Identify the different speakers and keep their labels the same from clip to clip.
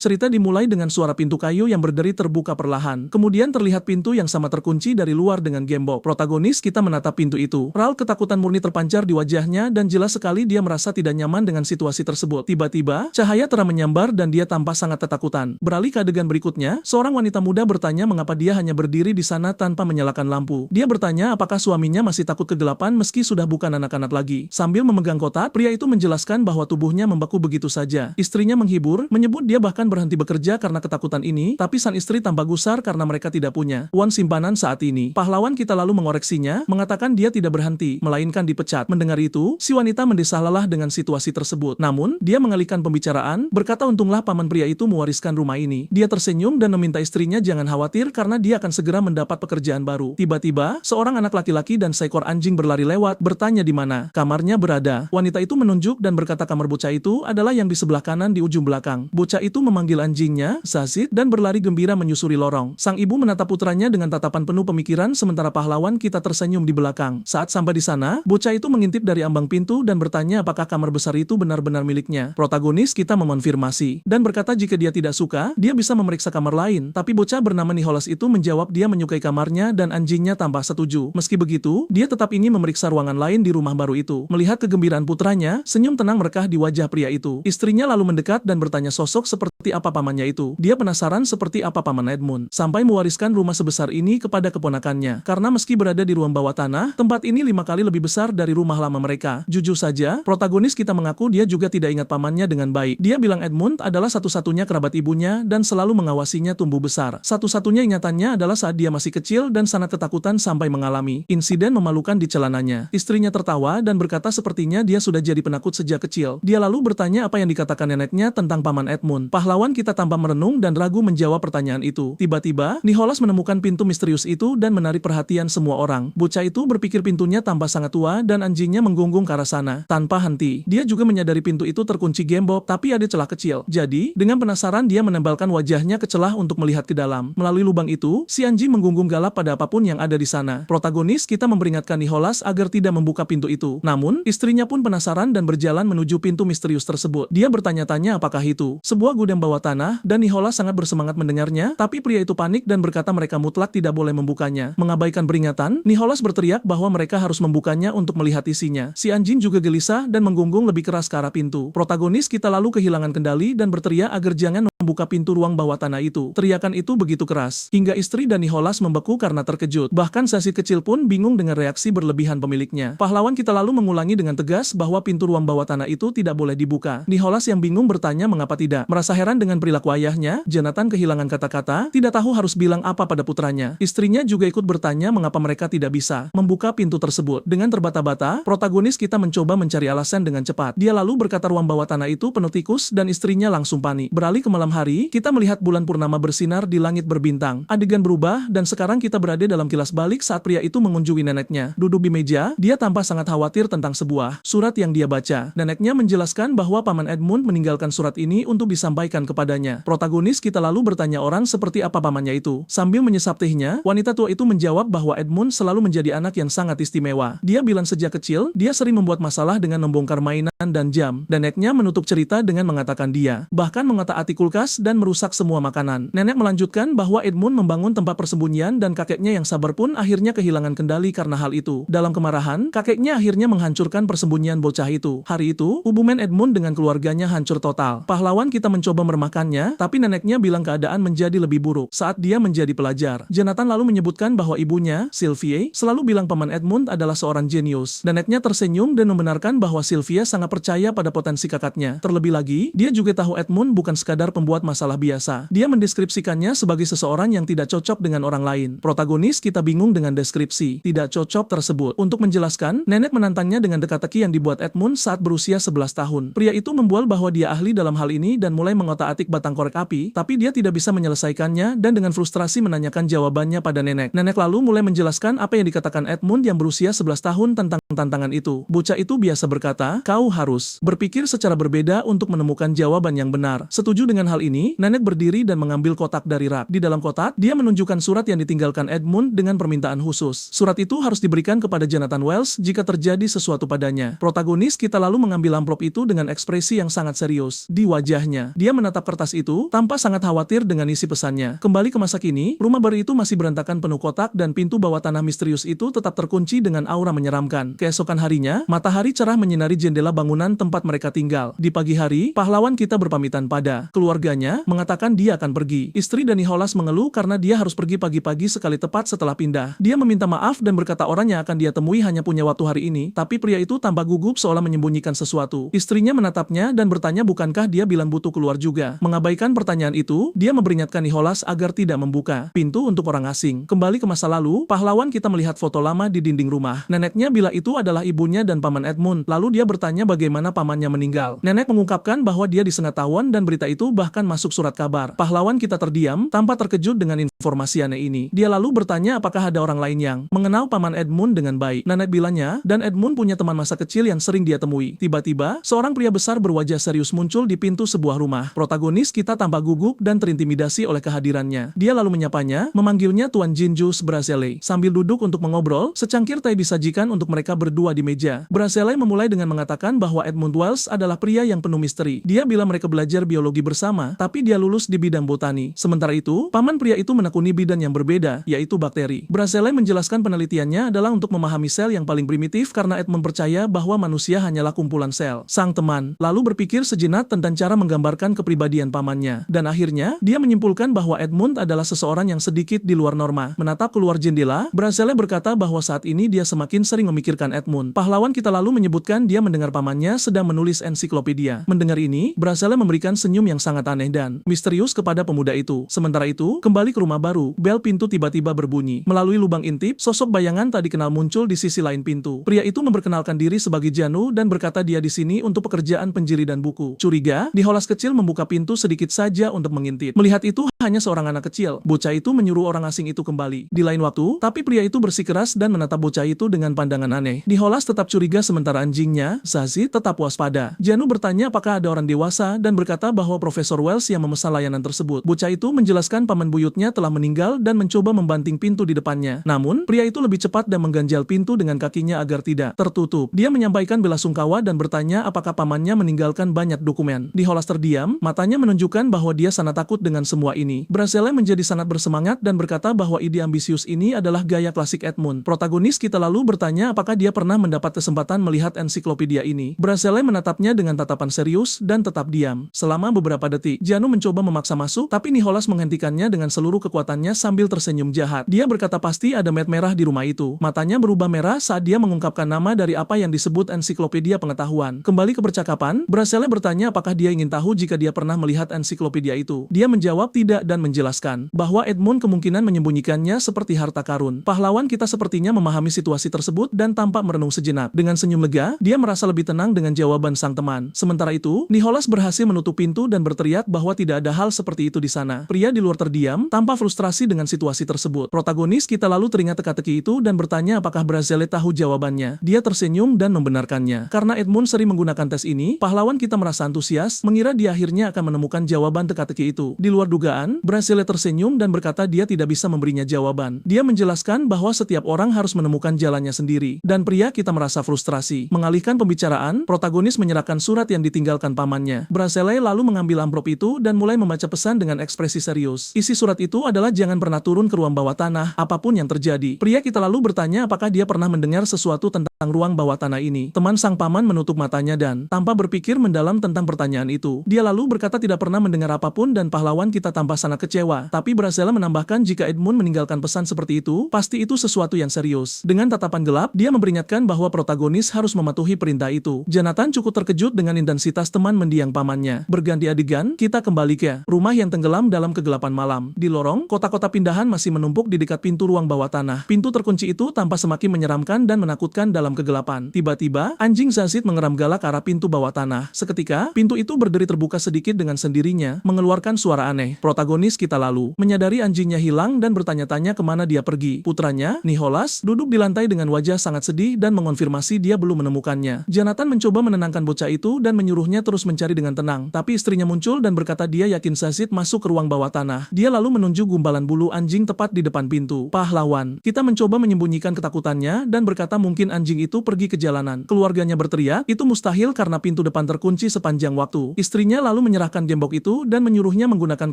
Speaker 1: Cerita dimulai dengan suara pintu kayu yang berderi terbuka perlahan. Kemudian terlihat pintu yang sama terkunci dari luar dengan gembok. Protagonis kita menatap pintu itu. Ral ketakutan murni terpancar di wajahnya dan jelas sekali dia merasa tidak nyaman dengan situasi tersebut. Tiba-tiba, cahaya terang menyambar dan dia tampak sangat ketakutan. Beralih ke adegan berikutnya, seorang wanita muda bertanya mengapa dia hanya berdiri di sana tanpa menyalakan lampu. Dia bertanya apakah suaminya masih takut kegelapan meski sudah bukan anak-anak lagi. Sambil memegang kotak, pria itu menjelaskan bahwa tubuhnya membeku begitu saja. Istrinya menghibur, menyebut dia bahkan berhenti bekerja karena ketakutan ini, tapi sang istri tambah gusar karena mereka tidak punya uang simpanan saat ini. Pahlawan kita lalu mengoreksinya, mengatakan dia tidak berhenti, melainkan dipecat. Mendengar itu, si wanita mendesah lelah dengan situasi tersebut. Namun, dia mengalihkan pembicaraan, berkata untunglah paman pria itu mewariskan rumah ini. Dia tersenyum dan meminta istrinya jangan khawatir karena dia akan segera mendapat pekerjaan baru. Tiba-tiba, seorang anak laki-laki dan seekor anjing berlari lewat, bertanya di mana kamarnya berada. Wanita itu menunjuk dan berkata kamar bocah itu adalah yang di sebelah kanan di ujung belakang. Bocah itu memanggil anjingnya, Zazid, dan berlari gembira menyusuri lorong. Sang ibu menatap putranya dengan tatapan penuh pemikiran sementara pahlawan kita tersenyum di belakang. Saat sampai di sana, bocah itu mengintip dari ambang pintu dan bertanya apakah kamar besar itu benar-benar miliknya. Protagonis kita memonfirmasi dan berkata jika dia tidak suka, dia bisa memeriksa kamar lain. Tapi bocah bernama Nicholas itu menjawab dia menyukai kamarnya dan anjingnya tampak setuju. Meski begitu, dia tetap ingin memeriksa ruangan lain di rumah baru itu. Melihat kegembiraan putranya, senyum tenang merekah di wajah pria itu. Istrinya lalu mendekat dan bertanya sosok seperti apa pamannya itu. Dia penasaran seperti apa paman Edmund sampai mewariskan rumah sebesar ini kepada keponakannya. Karena meski berada di ruang bawah tanah, tempat ini 5 kali lebih besar dari rumah lama mereka. Jujur saja, protagonis kita mengaku dia juga tidak ingat pamannya dengan baik. Dia bilang Edmund adalah satu-satunya kerabat ibunya dan selalu mengawasinya tumbuh besar. Satu-satunya ingatannya adalah saat dia masih kecil dan sangat ketakutan sampai mengalami insiden memalukan di celananya. Istrinya tertawa dan berkata sepertinya dia sudah jadi penakut sejak kecil. Dia lalu bertanya apa yang dikatakan neneknya tentang paman Edmund. Pahlawan kita tanpa merenung dan ragu menjawab pertanyaan itu. Tiba-tiba, Nicholas menemukan pintu misterius itu dan menarik perhatian semua orang. Bocah itu berpikir pintunya tampak sangat tua dan anjingnya menggonggong ke arah sana tanpa henti. Dia juga menyadari pintu itu terkunci gembok, tapi ada celah kecil. Jadi, dengan penasaran dia menempelkan wajahnya ke celah untuk melihat ke dalam. Melalui lubang itu, si anjing menggonggong galak pada apapun yang ada di sana. Protagonis kita memperingatkan Nicholas agar tidak membuka pintu itu. Namun, istrinya pun penasaran dan berjalan menuju pintu misterius tersebut. Dia bertanya-tanya apakah itu sebuah gudang bawah tanah, dan Nicholas sangat bersemangat mendengarnya, tapi pria itu panik dan berkata mereka mutlak tidak boleh membukanya. Mengabaikan peringatan, Nicholas berteriak bahwa mereka harus membukanya untuk melihat isinya. Si anjing juga gelisah dan menggonggong lebih keras ke arah pintu. Protagonis kita lalu kehilangan kendali dan berteriak agar jangan membuka pintu ruang bawah tanah itu. Teriakan itu begitu keras, hingga istri dan Nicholas membeku karena terkejut. Bahkan Zazid kecil pun bingung dengan reaksi berlebihan pemiliknya. Pahlawan kita lalu mengulangi dengan tegas bahwa pintu ruang bawah tanah itu tidak boleh dibuka. Nicholas yang bingung bertanya mengapa tidak. Merasa heran dengan perilaku ayahnya, Jonathan kehilangan kata-kata, tidak tahu harus bilang apa pada putranya. Istrinya juga ikut bertanya mengapa mereka tidak bisa membuka pintu tersebut. Dengan terbata-bata, protagonis kita mencoba mencari alasan dengan cepat. Dia lalu berkata ruang bawah tanah itu penuh tikus dan istrinya langsung panik. Beralih ke malam hari, kita melihat bulan purnama bersinar di langit berbintang. Adegan berubah dan sekarang kita berada dalam kilas balik saat pria itu mengunjungi neneknya. Duduk di meja, dia tampak sangat khawatir tentang sebuah surat yang dia baca. Neneknya menjelaskan bahwa paman Edmund meninggalkan surat ini untuk disampaikan kepadanya. Protagonis kita lalu bertanya orang seperti apa pamannya itu. Sambil menyesap tehnya, wanita tua itu menjawab bahwa Edmund selalu menjadi anak yang sangat istimewa. Dia bilang sejak kecil, dia sering membuat masalah dengan membongkar mainan dan jam. Neneknya menutup cerita dengan mengatakan dia bahkan mengotak-atik kulkas dan merusak semua makanan. Nenek melanjutkan bahwa Edmund membangun tempat persembunyian dan kakeknya yang sabar pun akhirnya kehilangan kendali karena hal itu. Dalam kemarahan, kakeknya akhirnya menghancurkan persembunyian bocah itu. Hari itu, hubungan Edmund dengan keluarganya hancur total. Pahlawan kita mencoba meremahkannya, tapi neneknya bilang keadaan menjadi lebih buruk saat dia menjadi pelajar. Jonathan lalu menyebutkan bahwa ibunya, Sylvie, selalu bilang paman Edmund adalah seorang jenius. Neneknya tersenyum dan membenarkan bahwa Sylvia sangat percaya pada potensi kakaknya. Terlebih lagi, dia juga tahu Edmund bukan sekadar pembuat masalah biasa. Dia mendeskripsikannya sebagai seseorang yang tidak cocok dengan orang lain. Protagonis kita bingung dengan deskripsi tidak cocok tersebut. Untuk menjelaskan, nenek menantangnya dengan teka-teki yang dibuat Edmund saat berusia 11 tahun. Pria itu membual bahwa dia ahli dalam hal ini dan mulai mengotak-atik batang korek api, tapi dia tidak bisa menyelesaikannya dan dengan frustrasi menanyakan jawabannya pada nenek. Nenek lalu mulai menjelaskan apa yang dikatakan Edmund yang berusia 11 tahun tentang tantangan itu. Bocah itu biasa berkata, kau harus berpikir secara berbeda untuk menemukan jawaban yang benar. Setuju dengan hal hal ini, Nenek berdiri dan mengambil kotak dari rak. Di dalam kotak, dia menunjukkan surat yang ditinggalkan Edmund dengan permintaan khusus. Surat itu harus diberikan kepada Jonathan Wells jika terjadi sesuatu padanya. Protagonis kita lalu mengambil amplop itu dengan ekspresi yang sangat serius di wajahnya. Dia menatap kertas itu, tampak sangat khawatir dengan isi pesannya. Kembali ke masa kini, rumah baru itu masih berantakan penuh kotak dan pintu bawah tanah misterius itu tetap terkunci dengan aura menyeramkan. Keesokan harinya, matahari cerah menyinari jendela bangunan tempat mereka tinggal. Di pagi hari, pahlawan kita berpamitan pada keluarganya, mengatakan dia akan pergi. Istri dan Nicholas mengeluh karena dia harus pergi pagi-pagi sekali tepat setelah pindah. Dia meminta maaf dan berkata orang yang akan dia temui hanya punya waktu hari ini, tapi pria itu tampak gugup seolah menyembunyikan sesuatu. Istrinya menatapnya dan bertanya bukankah dia bilang butuh keluar juga. Mengabaikan pertanyaan itu, dia memperingatkan Nicholas agar tidak membuka pintu untuk orang asing. Kembali ke masa lalu, pahlawan kita melihat foto lama di dinding rumah. Neneknya bila itu adalah ibunya dan paman Edmund. Lalu dia bertanya bagaimana pamannya meninggal. Nenek mengungkapkan bahwa dia disengatawan dan berita itu bahkan masuk surat kabar. Pahlawan kita terdiam, tampak terkejut dengan informasi aneh ini. Dia lalu bertanya apakah ada orang lain yang mengenal paman Edmund dengan baik. Nenek bilangnya, dan Edmund punya teman masa kecil yang sering dia temui. Tiba-tiba, seorang pria besar berwajah serius muncul di pintu sebuah rumah. Protagonis kita tampak gugup dan terintimidasi oleh kehadirannya. Dia lalu menyapanya, memanggilnya Tuan Jinjus Brazele. Sambil duduk untuk mengobrol, secangkir teh disajikan untuk mereka berdua di meja. Brazele memulai dengan mengatakan bahwa Edmund Wells adalah pria yang penuh misteri. Dia bilang mereka belajar biologi bersama, tapi dia lulus di bidang botani. Sementara itu, paman pria itu menekuni bidang yang berbeda, yaitu bakteri. Brazele menjelaskan penelitiannya adalah untuk memahami sel yang paling primitif karena Edmund percaya bahwa manusia hanyalah kumpulan sel. Sang teman lalu berpikir sejenak tentang cara menggambarkan kepribadian pamannya, dan akhirnya dia menyimpulkan bahwa Edmund adalah seseorang yang sedikit di luar norma. Menatap keluar jendela, Brazele berkata bahwa saat ini dia semakin sering memikirkan Edmund. Pahlawan kita lalu menyebutkan dia mendengar pamannya sedang menulis ensiklopedia. Mendengar ini, Brazele memberikan senyum yang sangat aneh dan misterius kepada pemuda itu. Sementara itu, kembali ke rumah baru, bel pintu tiba-tiba berbunyi. Melalui lubang intip, sosok bayangan tak dikenal muncul di sisi lain pintu. Pria itu memperkenalkan diri sebagai Janu dan berkata dia di sini untuk pekerjaan penjiri dan buku. Curiga, Nicholas kecil membuka pintu sedikit saja untuk mengintip. Melihat itu hanya seorang anak kecil. Bocah itu menyuruh orang asing itu kembali. Di lain waktu, tapi pria itu bersikeras dan menatap bocah itu dengan pandangan aneh. Nicholas tetap curiga sementara anjingnya, Zazie, tetap waspada. Janu bertanya apakah ada orang dewasa dan berkata bahwa Profesor Wells yang memesan layanan tersebut. Bocah itu menjelaskan paman buyutnya telah meninggal dan mencoba membanting pintu di depannya. Namun, pria itu lebih cepat dan mengganjal pintu dengan kakinya agar tidak tertutup. Dia menyampaikan belasungkawa dan bertanya apakah pamannya meninggalkan banyak dokumen. Nicholas terdiam, matanya menunjukkan bahwa dia sangat takut dengan semua ini. Brazele menjadi sangat bersemangat dan berkata bahwa ide ambisius ini adalah gaya klasik Edmund. Protagonis kita lalu bertanya apakah dia pernah mendapat kesempatan melihat ensiklopedia ini. Brazele menatapnya dengan tatapan serius dan tetap diam. Selama beberapa detik, Janu mencoba memaksa masuk, tapi Nicholas menghentikannya dengan seluruh kekuatannya sambil tersenyum jahat. Dia berkata pasti ada mat merah di rumah itu. Matanya berubah merah saat dia mengungkapkan nama dari apa yang disebut ensiklopedia pengetahuan. Kembali ke percakapan, Brazele bertanya apakah dia ingin tahu jika dia pernah melihat ensiklopedia itu. Dia menjawab tidak dan menjelaskan bahwa Edmund kemungkinan menyembunyikannya seperti harta karun. Pahlawan kita sepertinya memahami situasi tersebut dan tampak merenung sejenak. Dengan senyum lega, dia merasa lebih tenang dengan jawaban sang teman. Sementara itu, Nicholas berhasil menutup pintu dan berteriak bahwa tidak ada hal seperti itu di sana. Pria di luar terdiam, tampak frustrasi dengan situasi tersebut. Protagonis kita lalu teringat teka-teki itu dan bertanya apakah Brazele tahu jawabannya. Dia tersenyum dan membenarkannya. Karena Edmund sering menggunakan tes ini, pahlawan kita merasa antusias, mengira dia akhirnya akan menemukan jawaban teka-teki itu. Di luar dugaan, Brazele tersenyum dan berkata dia tidak bisa memberinya jawaban. Dia menjelaskan bahwa setiap orang harus menemukan jalannya sendiri. Dan pria kita merasa frustrasi. Mengalihkan pembicaraan, protagonis menyerahkan surat yang ditinggalkan pamannya. Brazele lalu mengambil amplop itu dan mulai membaca pesan dengan ekspresi serius. Isi surat itu adalah jangan pernah turun ke ruang bawah tanah, apapun yang terjadi. Pria kita lalu bertanya apakah dia pernah mendengar sesuatu tentang ruang bawah tanah ini. Teman sang paman menutup matanya dan tanpa berpikir mendalam tentang pertanyaan itu. Dia lalu berkata tidak pernah mendengar apapun dan pahlawan kita tampak sangat kecewa. Tapi Brazele menambahkan jika Edmund meninggalkan pesan seperti itu, pasti itu sesuatu yang serius. Dengan tatapan gelap, dia memperingatkan bahwa protagonis harus mematuhi perintah itu. Jonathan cukup terkejut dengan intensitas teman mendiang pamannya. Berganti adegan, kita kembali ke rumah yang tenggelam dalam kegelapan malam. Di lorong, kotak-kotak pindahan masih menumpuk di dekat pintu ruang bawah tanah. Pintu terkunci itu tampak semakin menyeramkan dan menakutkan dalam dalam kegelapan. Tiba-tiba, anjing Zazit mengeram galak ke arah pintu bawah tanah. Seketika, pintu itu berderi terbuka sedikit dengan sendirinya, mengeluarkan suara aneh. Protagonis kita lalu menyadari anjingnya hilang dan bertanya-tanya kemana dia pergi. Putranya, Nicholas, duduk di lantai dengan wajah sangat sedih dan mengonfirmasi dia belum menemukannya. Jonathan mencoba menenangkan bocah itu dan menyuruhnya terus mencari dengan tenang. Tapi istrinya muncul dan berkata dia yakin Zazit masuk ke ruang bawah tanah. Dia lalu menunjuk gumpalan bulu anjing tepat di depan pintu. Pahlawan, kita mencoba menyembunyikan ketakutannya dan berkata mungkin anjing itu pergi ke jalanan. Keluarganya berteriak, itu mustahil karena pintu depan terkunci sepanjang waktu. Istrinya lalu menyerahkan gembok itu dan menyuruhnya menggunakan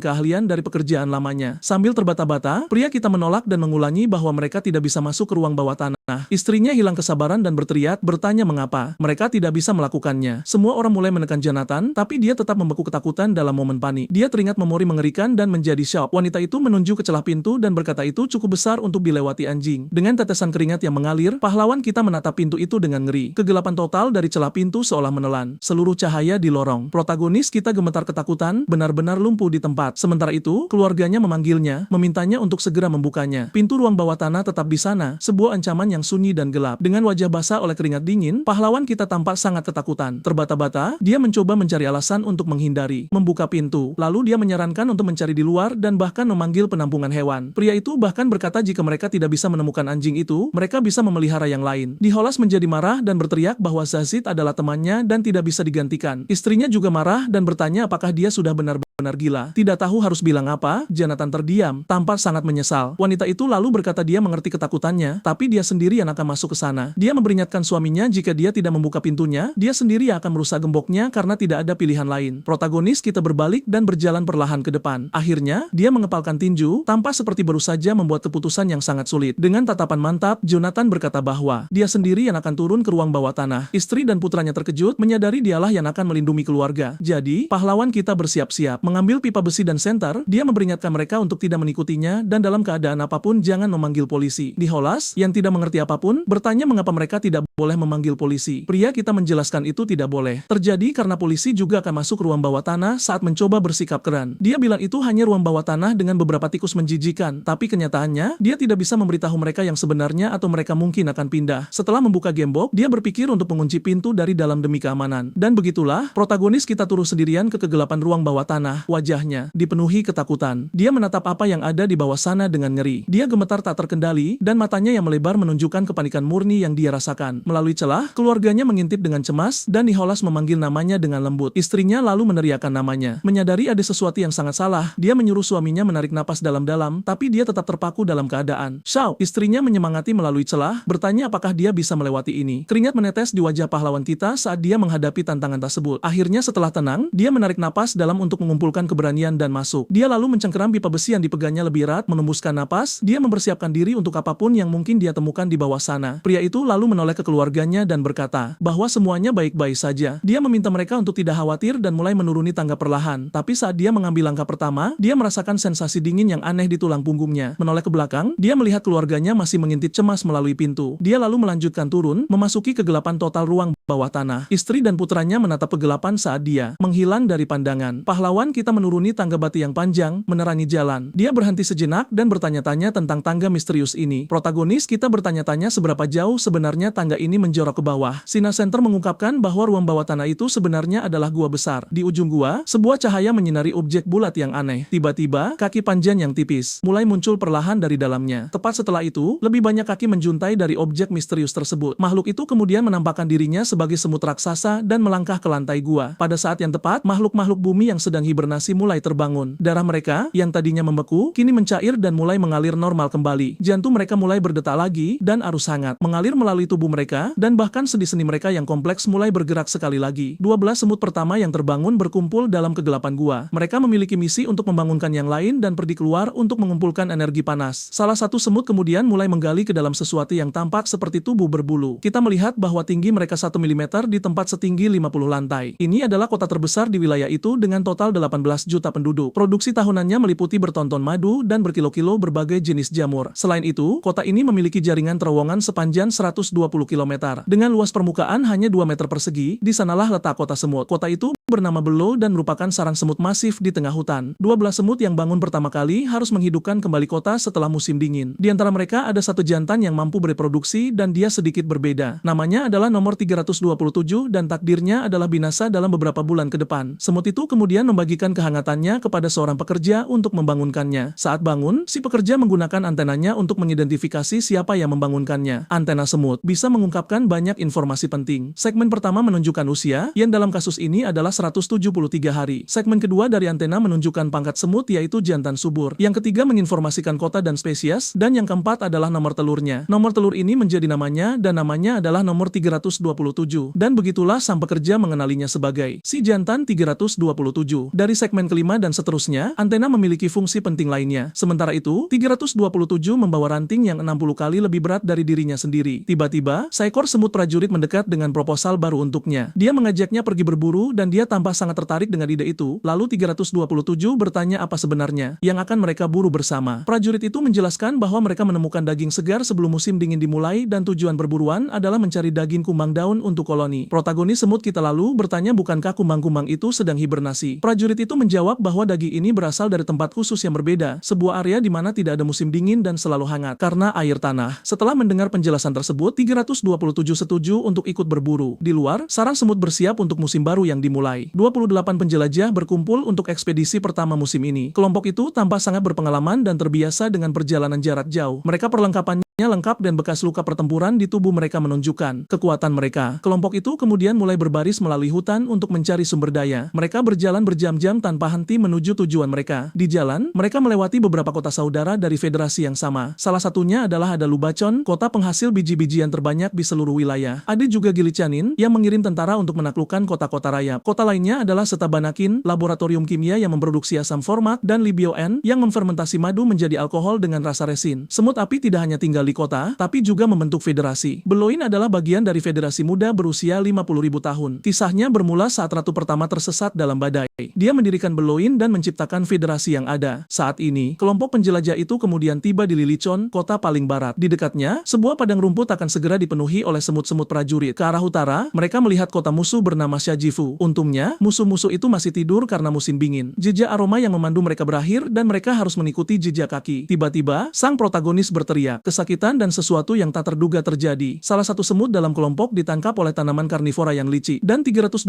Speaker 1: keahlian dari pekerjaan lamanya. Sambil terbata-bata, pria kita menolak dan mengulangi bahwa mereka tidak bisa masuk ke ruang bawah tanah. Istrinya hilang kesabaran dan berteriak, bertanya mengapa mereka tidak bisa melakukannya. Semua orang mulai menekan Jonathan, tapi dia tetap membeku ketakutan dalam momen panik. Dia teringat memori mengerikan dan menjadi syok. Wanita itu menunjuk ke celah pintu dan berkata itu cukup besar untuk dilewati anjing. Dengan tetesan keringat yang mengalir, pahlawan kita menatap pintu itu dengan ngeri. Kegelapan total dari celah pintu seolah menelan. Seluruh cahaya di lorong. Protagonis kita gemetar ketakutan, benar-benar lumpuh di tempat. Sementara itu, keluarganya memanggilnya, memintanya untuk segera membukanya. Pintu ruang bawah tanah tetap di sana, sebuah ancaman yang sunyi dan gelap. Dengan wajah basah oleh keringat dingin, pahlawan kita tampak sangat ketakutan. Terbata-bata, dia mencoba mencari alasan untuk menghindari. Membuka pintu, lalu dia menyarankan untuk mencari di luar dan bahkan memanggil penampungan hewan. Pria itu bahkan berkata jika mereka tidak bisa menemukan anjing itu, mereka bisa memelihara yang lain. Nicholas menjadi marah dan berteriak bahwa Zazit adalah temannya dan tidak bisa digantikan. Istrinya juga marah dan bertanya apakah dia sudah benar-benar gila. Tidak tahu harus bilang apa, Jonathan terdiam, tampak sangat menyesal. Wanita itu lalu berkata dia mengerti ketakutannya, tapi dia sendiri yang akan masuk ke sana. Dia memperingatkan suaminya jika dia tidak membuka pintunya, dia sendiri yang akan merusak gemboknya karena tidak ada pilihan lain. Protagonis kita berbalik dan berjalan perlahan ke depan. Akhirnya, dia mengepalkan tinju, tampak seperti baru saja membuat keputusan yang sangat sulit. Dengan tatapan mantap, Jonathan berkata bahwa dia sendiri yang akan turun ke ruang bawah tanah. Istri dan putranya terkejut, menyadari dialah yang akan melindungi keluarga. Jadi, pahlawan kita bersiap-siap. Mengambil pipa besi dan senter, dia memperingatkan mereka untuk tidak mengikutinya dan dalam keadaan apapun jangan memanggil polisi. Nicholas, yang tidak mengerti apapun, bertanya mengapa mereka tidak boleh memanggil polisi. Pria kita menjelaskan itu tidak boleh terjadi karena polisi juga akan masuk ruang bawah tanah saat mencoba bersikap keren. Dia bilang itu hanya ruang bawah tanah dengan beberapa tikus menjijikan, tapi kenyataannya, dia tidak bisa memberitahu mereka yang sebenarnya atau mereka mungkin akan pindah. Setelah membuka gembok, dia berpikir untuk mengunci pintu dari dalam demi keamanan. Dan begitulah, protagonis kita turun sendirian ke kegelapan ruang bawah tanah. Wajahnya dipenuhi ketakutan. Dia menatap apa yang ada di bawah sana dengan ngeri. Dia gemetar tak terkendali, dan matanya yang melebar menunjukkan kepanikan murni yang dia rasakan. Melalui celah, keluarganya mengintip dengan cemas, dan Nicholas memanggil namanya dengan lembut. Istrinya lalu meneriakkan namanya. Menyadari ada sesuatu yang sangat salah, dia menyuruh suaminya menarik napas dalam-dalam, tapi dia tetap terpaku dalam keadaan. Shao, istrinya menyemangati melalui celah, bertanya apakah dia bisa melewati ini. Keringat menetes di wajah pahlawan kita saat dia menghadapi tantangan tersebut. Akhirnya setelah tenang, dia menarik napas dalam untuk mengumpulkan keberanian dan masuk. Dia lalu mencengkeram pipa besi yang dipegangnya lebih erat, menembuskan napas, dia mempersiapkan diri untuk apapun yang mungkin dia temukan di bawah sana. Pria itu lalu menoleh ke keluarganya dan berkata bahwa semuanya baik-baik saja. Dia meminta mereka untuk tidak khawatir dan mulai menuruni tangga perlahan. Tapi saat dia mengambil langkah pertama, dia merasakan sensasi dingin yang aneh di tulang punggungnya. Menoleh ke belakang, dia melihat keluarganya masih mengintip cemas melalui pintu. Dia lalu melanjutkan turun, memasuki kegelapan total ruang bawah tanah. Istri dan putranya menatap kegelapan saat dia menghilang dari pandangan. Pahlawan kita menuruni tangga batu yang panjang, menerangi jalan. Dia berhenti sejenak dan bertanya-tanya tentang tangga misterius ini. Protagonis kita bertanya-tanya seberapa jauh sebenarnya tangga ini menjorok ke bawah. Sina Center mengungkapkan bahwa ruang bawah tanah itu sebenarnya adalah gua besar. Di ujung gua, sebuah cahaya menyinari objek bulat yang aneh. Tiba-tiba, kaki panjang yang tipis mulai muncul perlahan dari dalamnya. Tepat setelah itu, lebih banyak kaki menjuntai dari objek misterius tersebut. Makhluk itu kemudian menampakkan dirinya sebagai semut raksasa dan melangkah ke lantai gua. Pada saat yang tepat, makhluk-makhluk bumi yang sedang hibernasi mulai terbangun. Darah mereka, yang tadinya membeku, kini mencair dan mulai mengalir normal kembali. Jantung mereka mulai berdetak lagi, dan arus hangat mengalir melalui tubuh mereka, dan bahkan sendi-sendi mereka yang kompleks mulai bergerak sekali lagi. 12 semut pertama yang terbangun berkumpul dalam kegelapan gua. Mereka memiliki misi untuk membangunkan yang lain dan pergi keluar untuk mengumpulkan energi panas. Salah satu semut kemudian mulai menggali ke dalam sesuatu yang tampak seperti tubuh berbulu. Kita melihat bahwa tinggi mereka 1 mm di tempat setinggi 50 lantai. Ini adalah kota terbesar di wilayah itu dengan total 18 juta penduduk. Produksi tahunannya meliputi bertonton madu dan berkilo-kilo berbagai jenis jamur. Selain itu, kota ini memiliki jaringan terowongan sepanjang 120 km. Dengan luas permukaan hanya 2 meter persegi, di sanalah letak kota semut. Kota itu bernama Belo dan merupakan sarang semut masif di tengah hutan. 12 semut yang bangun pertama kali harus menghidupkan kembali kota setelah musim dingin. Di antara mereka ada satu jantan yang mampu bereproduksi dan dia sedikit berbeda. Namanya adalah nomor 327 dan takdirnya adalah binasa dalam beberapa bulan ke depan. Semut itu kemudian membagikan kehangatannya kepada seorang pekerja untuk membangunkannya. Saat bangun, si pekerja menggunakan antenanya untuk mengidentifikasi siapa yang membangunkannya. Antena semut bisa mengungkapkan banyak informasi penting. Segmen pertama menunjukkan usia, yang dalam kasus ini adalah 173 hari. Segmen kedua dari antena menunjukkan pangkat semut yaitu jantan subur. Yang ketiga menginformasikan kota dan spesies, dan yang keempat adalah nomor telurnya. Nomor telur ini menjadi namanya, dan namanya adalah nomor 327. Dan begitulah sang pekerja mengenalinya sebagai si jantan 327. Dari segmen kelima dan seterusnya, antena memiliki fungsi penting lainnya. Sementara itu, 327 membawa ranting yang 60 kali lebih berat dari dirinya sendiri. Tiba-tiba, seekor semut prajurit mendekat dengan proposal baru untuknya. Dia mengajaknya pergi berburu dan dia tampak sangat tertarik dengan ide itu. Lalu 327 bertanya apa sebenarnya yang akan mereka buru bersama. Prajurit itu menjelaskan bahwa mereka menemukan daging segar sebelum musim dingin dimulai dan tujuan perburuan adalah mencari daging kumbang daun untuk koloni. Protagonis semut kita lalu bertanya bukankah kumbang-kumbang itu sedang hibernasi. Prajurit itu menjawab bahwa daging ini berasal dari tempat khusus yang berbeda, sebuah area di mana tidak ada musim dingin dan selalu hangat karena air tanah. Setelah mendengar penjelasan tersebut, 327 setuju untuk ikut berburu. Di luar, sarang semut bersiap untuk musim baru yang dimulai. 28 penjelajah berkumpul untuk ekspedisi pertama musim ini. Kelompok itu tampak sangat berpengalaman dan terbiasa dengan perjalanan jarak jauh. Mereka perlengkapannya lengkap dan bekas luka pertempuran di tubuh mereka menunjukkan kekuatan mereka. Kelompok itu kemudian mulai berbaris melalui hutan untuk mencari sumber daya. Mereka berjalan berjam-jam tanpa henti menuju tujuan mereka. Di jalan, mereka melewati beberapa kota saudara dari federasi yang sama. Salah satunya adalah Lubacon, kota penghasil biji-bijian terbanyak di seluruh wilayah. Ada juga Gilicanin yang mengirim tentara untuk menaklukkan kota-kota rayap. Kota lainnya adalah Setabanakin, laboratorium kimia yang memproduksi asam format, dan Libioen yang memfermentasi madu menjadi alkohol dengan rasa resin. Semut api tidak hanya tinggal di kota, tapi juga membentuk federasi. Beloin adalah bagian dari federasi muda berusia 50.000 tahun. Kisahnya bermula saat ratu pertama tersesat dalam badai. Dia mendirikan Beloin dan menciptakan federasi yang ada. Saat ini, kelompok penjelajah itu kemudian tiba di Lilicon, kota paling barat. Di dekatnya, sebuah padang rumput akan segera dipenuhi oleh semut-semut prajurit. Ke arah utara, mereka melihat kota musuh bernama Shajifu. Untungnya, musuh-musuh itu masih tidur karena musim dingin. Jejak aroma yang memandu mereka berakhir dan mereka harus mengikuti jejak kaki. Tiba-tiba, sang protagonis berteriak. Kesakitan dan sesuatu yang tak terduga terjadi. Salah satu semut dalam kelompok ditangkap oleh tanaman karnivora yang licik, dan 327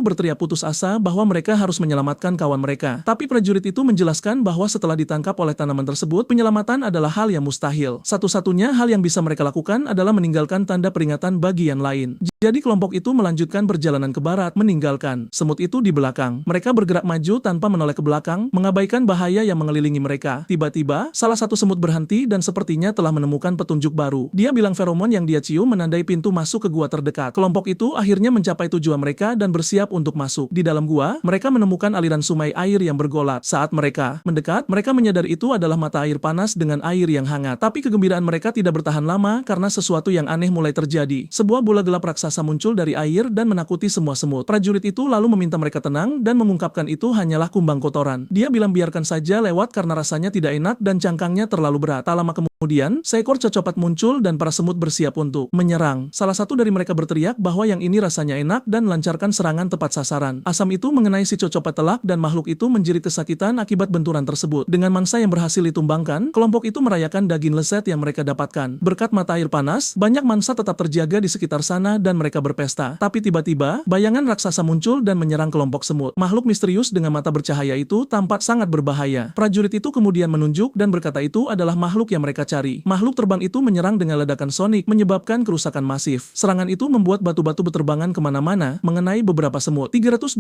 Speaker 1: berteriak putus asa bahwa mereka harus menyelamatkan kawan mereka. Tapi prajurit itu menjelaskan bahwa setelah ditangkap oleh tanaman tersebut, penyelamatan adalah hal yang mustahil. Satu-satunya hal yang bisa mereka lakukan adalah meninggalkan tanda peringatan bagi yang lain. Jadi kelompok itu melanjutkan perjalanan ke barat, meninggalkan semut itu di belakang. Mereka bergerak maju tanpa menoleh ke belakang, mengabaikan bahaya yang mengelilingi mereka. Tiba-tiba, salah satu semut berhenti dan sepertinya telah menemukan petunjuk baru. Dia bilang feromon yang dia cium menandai pintu masuk ke gua terdekat. Kelompok itu akhirnya mencapai tujuan mereka dan bersiap untuk masuk. Di dalam gua, mereka menemukan aliran sungai air yang bergolak. Saat mereka mendekat, mereka menyadari itu adalah mata air panas dengan air yang hangat. Tapi kegembiraan mereka tidak bertahan lama karena sesuatu yang aneh mulai terjadi. Sebuah bola gelap raksasa muncul dari air dan menakuti semua semut. Prajurit itu lalu meminta mereka tenang dan mengungkapkan itu hanyalah kumbang kotoran. Dia bilang biarkan saja lewat karena rasanya tidak enak dan cangkangnya terlalu berat. Tak lama kemudian, seekor cocopat muncul dan para semut bersiap untuk menyerang. Salah satu dari mereka berteriak bahwa yang ini rasanya enak dan melancarkan serangan tepat sasaran. Asam itu mengenai si cocopat telak dan makhluk itu menjerit kesakitan akibat benturan tersebut. Dengan mangsa yang berhasil ditumbangkan, kelompok itu merayakan daging lezat yang mereka dapatkan. Berkat mata air panas, banyak mangsa tetap terjaga di sekitar sana dan mereka berpesta. Tapi tiba-tiba, bayangan raksasa muncul dan menyerang kelompok semut. Makhluk misterius dengan mata bercahaya itu tampak sangat berbahaya. Prajurit itu kemudian menunjuk dan berkata itu adalah makhluk yang mereka cari. Makhluk terbang itu menyerang dengan ledakan sonik, menyebabkan kerusakan masif. Serangan itu membuat batu-batu berterbangan kemana-mana, mengenai beberapa semut. 327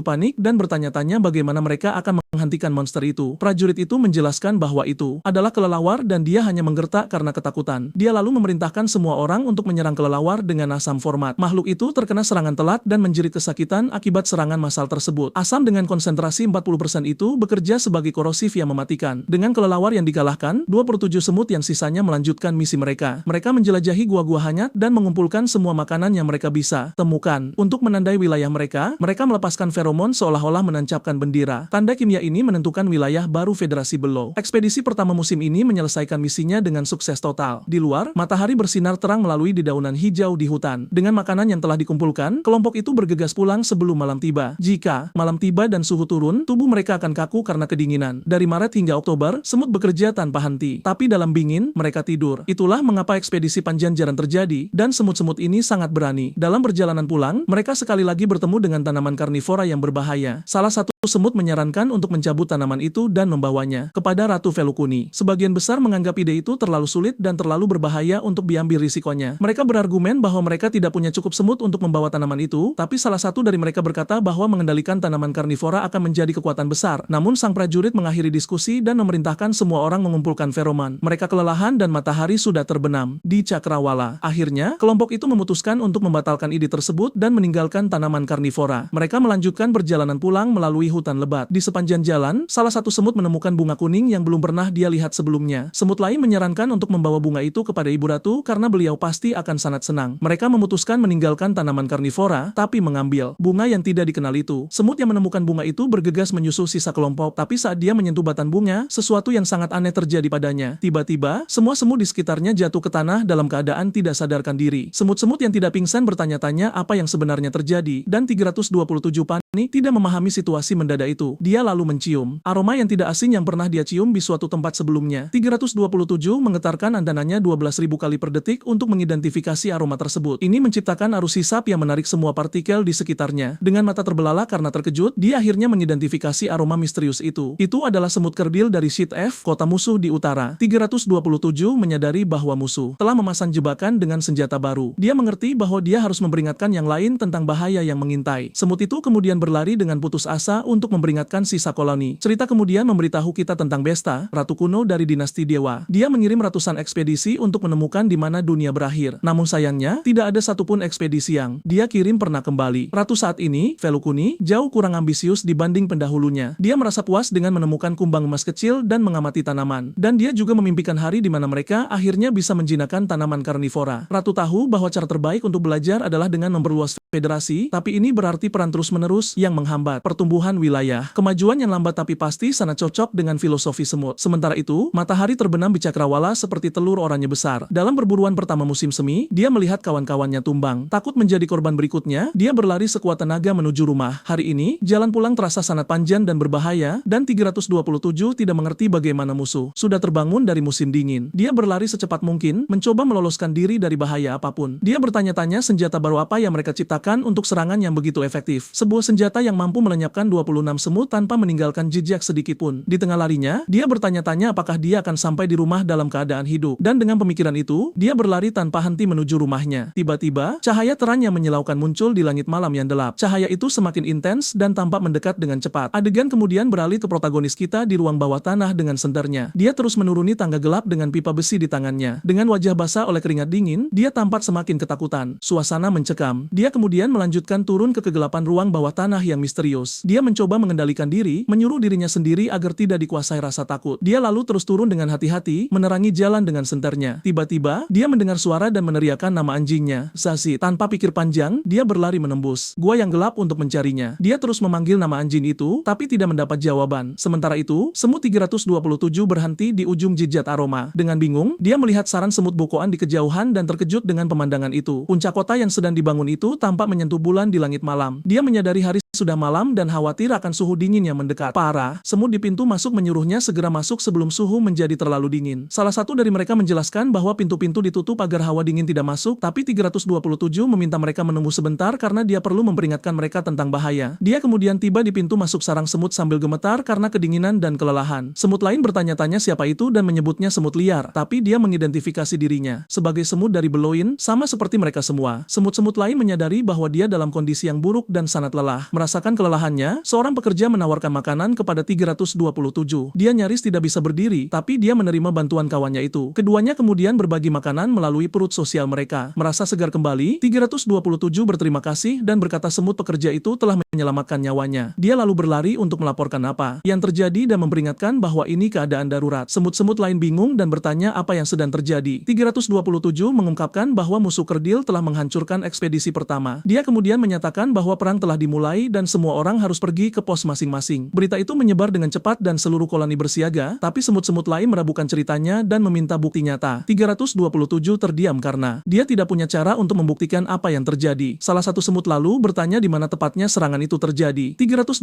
Speaker 1: panik dan bertanya-tanya bagaimana mereka akan menghentikan monster itu. Prajurit itu menjelaskan bahwa itu adalah kelelawar dan dia hanya menggertak karena ketakutan. Dia lalu memerintahkan semua orang untuk menyerang kelelawar dengan asam format. Makhluk itu terkena serangan telat dan menjerit kesakitan akibat serangan massal tersebut. Asam dengan konsentrasi 40% itu bekerja sebagai korosif yang mematikan. Dengan kelelawar yang dikalahkan, 27 semut yang sisanya melanjutkan misi mereka. Mereka menjelajahi gua-gua hanyut dan mengumpulkan semua makanan yang mereka bisa temukan. Untuk menandai wilayah mereka melepaskan feromon seolah-olah menancapkan bendera. Tanda kimia ini menentukan wilayah baru Federasi Below. Ekspedisi pertama musim ini menyelesaikan misinya dengan sukses total. Di luar, matahari bersinar terang melalui dedaunan hijau di hutan. Dengan makanan yang telah dikumpulkan, kelompok itu bergegas pulang sebelum malam tiba. Jika malam tiba dan suhu turun, tubuh mereka akan kaku karena kedinginan. Dari Maret hingga Oktober, semut bekerja tanpa henti. Tapi dalam dingin, mereka tidur. Itulah mengapa ekspedisi panjang jarang terjadi, dan semut-semut ini sangat berani. Dalam perjalanan pulang, mereka sekali lagi bertemu dengan tanaman karnivora yang berbahaya. Salah satu semut menyarankan untuk mencabut tanaman itu dan membawanya kepada Ratu Velukuni. Sebagian besar menganggap ide itu terlalu sulit dan terlalu berbahaya untuk diambil risikonya. Mereka berargumen bahwa mereka tidak punya cukup semut untuk membawa tanaman itu, tapi salah satu dari mereka berkata bahwa mengendalikan tanaman karnivora akan menjadi kekuatan besar. Namun sang prajurit mengakhiri diskusi dan memerintahkan semua orang mengumpulkan feromon. Mereka kelelahan dan matahari sudah terbenam di cakrawala. Akhirnya, kelompok itu memutuskan untuk membatalkan ide tersebut dan meninggalkan tanaman karnivora. Mereka melanjutkan perjalanan pulang melalui hutan lebat. Di sepanjang jalan, salah satu semut menemukan bunga kuning yang belum pernah dia lihat sebelumnya. Semut lain menyarankan untuk membawa bunga itu kepada Ibu Ratu karena beliau pasti akan sangat senang. Mereka memutuskan meninggalkan tanaman karnivora, tapi mengambil bunga yang tidak dikenal itu. Semut yang menemukan bunga itu bergegas menyusul sisa kelompok, tapi saat dia menyentuh batang bunga, sesuatu yang sangat aneh terjadi padanya. Tiba-tiba, semua semut di sekitarnya jatuh ke tanah dalam keadaan tidak sadarkan diri. Semut-semut yang tidak pingsan bertanya-tanya apa yang sebenarnya terjadi, dan 327 panik tidak memahami situasi mendadak itu. Dia lalu mencium aroma yang tidak asing yang pernah dia cium di suatu tempat sebelumnya. 327 menggetarkan andanannya 12.000 kali per detik untuk mengidentifikasi aroma tersebut. Ini menciptakan arus hisap yang menarik semua partikel di sekitarnya. Dengan mata terbelalak karena terkejut, dia akhirnya mengidentifikasi aroma misterius itu. Itu adalah semut kerdil dari Sheet F, kota musuh di utara. 327 menyadari bahwa musuh telah memasang jebakan dengan senjata baru. Dia mengerti bahwa dia harus memperingatkan yang lain tentang bahaya yang mengintai. Semut itu kemudian berlari dengan putus asa untuk memperingatkan sisa koloni. Cerita kemudian memberitahu kita tentang Besta, ratu kuno dari dinasti Dewa. Dia mengirim ratusan ekspedisi untuk menemukan di mana dunia berakhir. Namun sayangnya, tidak ada satupun ekspedisi yang dia kirim pernah kembali. Ratu saat ini, Velukuni, jauh kurang ambisius dibanding pendahulunya. Dia merasa puas dengan menemukan kumbang emas kecil dan mengamati tanaman. Dan dia juga memimpikan hari di mana mereka akhirnya bisa menjinakkan tanaman karnivora. Ratu tahu bahwa cara terbaik untuk belajar adalah dengan memperluas federasi, tapi ini berarti peran terus-menerus yang menghambat pertumbuhan wilayah. Kemajuan yang lambat tapi pasti sangat cocok dengan filosofi semut. Sementara itu, matahari terbenam di cakrawala seperti telur oranye besar. Dalam perburuan pertama musim semi, dia melihat kawan-kawannya tumbang. Takut menjadi korban berikutnya, dia berlari sekuat tenaga menuju rumah. Hari ini, jalan pulang terasa sangat panjang dan berbahaya, dan 327 tidak mengerti bagaimana musuh sudah terbangun dari musim dingin. Dia berlari secepat mungkin, mencoba meloloskan diri dari bahaya apapun. Dia bertanya-tanya senjata baru apa yang mereka ciptakan untuk serangan yang begitu efektif. Sebuah senjata yang mampu melenyapkan 26 semut tanpa meninggalkan jejak sedikitpun. Di tengah larinya, dia bertanya-tanya apakah dia akan sampai di rumah dalam keadaan hidup. Dan dengan pemikiran itu, dia berlari tanpa henti menuju rumahnya. Tiba-tiba, cahaya terang yang menyilaukan muncul di langit malam yang gelap. Cahaya itu semakin intens dan tampak mendekat dengan cepat. Adegan kemudian beralih ke protagonis kita di ruang bawah tanah dengan senternya. Dia terus menuruni tangga gelap dengan pipa besi di tangannya. Dengan wajah basah oleh keringat dingin, dia tampak semakin ketakutan. Suasana mencekam. Dia kemudian melanjutkan turun ke kegelapan ruang bawah tanah yang misterius. Dia mencoba mengendalikan diri, menyuruh dirinya sendiri agar tidak dikuasai rasa takut. Dia lalu terus turun dengan hati-hati, menerangi jalan dengan senternya. Tiba-tiba, dia mendengar suara dan meneriakkan nama anjingnya, Zazie. Tanpa pikir panjang, dia berlari menembus gua yang gelap untuk mencarinya. Dia terus memanggil nama anjing itu, tapi tidak mendapat jawaban. Sementara itu, semut 327 berhenti di ujung jejak aroma. Dengan bingung, dia melihat sarang semut bokoan di kejauhan dan terkejut dengan pemandangan itu. Puncak kota yang sedang dibangun itu tampak menyentuh bulan di langit malam. Dia menyadari hari sudah malam dan khawatir akan suhu dingin yang mendekat. Parah, semut di pintu masuk menyuruhnya segera masuk sebelum suhu menjadi terlalu dingin. Salah satu dari mereka menjelaskan bahwa pintu-pintu ditutup agar hawa dingin tidak masuk, tapi 327 meminta mereka menunggu sebentar karena dia perlu memperingatkan mereka tentang bahaya. Dia kemudian tiba di pintu masuk sarang semut sambil gemetar karena kedinginan dan kelelahan. Semut lain bertanya-tanya siapa itu dan menyebutnya semut liar, tapi dia mengidentifikasi dirinya sebagai semut dari Beloin, sama seperti mereka semua. Semut-semut lain menyadari bahwa dia dalam kondisi yang buruk dan sangat lelah. merasakan kelelahannya, seorang pekerja menawarkan makanan kepada 327. Dia nyaris tidak bisa berdiri, tapi dia menerima bantuan kawannya itu. Keduanya kemudian berbagi makanan melalui perut sosial mereka. Merasa segar kembali, 327 berterima kasih dan berkata semut pekerja itu telah menyelamatkan nyawanya. Dia lalu berlari untuk melaporkan apa yang terjadi dan memperingatkan bahwa ini keadaan darurat. Semut-semut lain bingung dan bertanya apa yang sedang terjadi. 327 mengungkapkan bahwa musuh kerdil telah menghancurkan ekspedisi pertama. Dia kemudian menyatakan bahwa perang telah dimulai dan semua orang harus pergi ke pos masing-masing. Berita itu menyebar dengan cepat dan seluruh koloni bersiaga, tapi semut-semut lain meragukan ceritanya dan meminta bukti nyata. 327 terdiam karena dia tidak punya cara untuk membuktikan apa yang terjadi. Salah satu semut lalu bertanya di mana tepatnya serangan itu terjadi. 327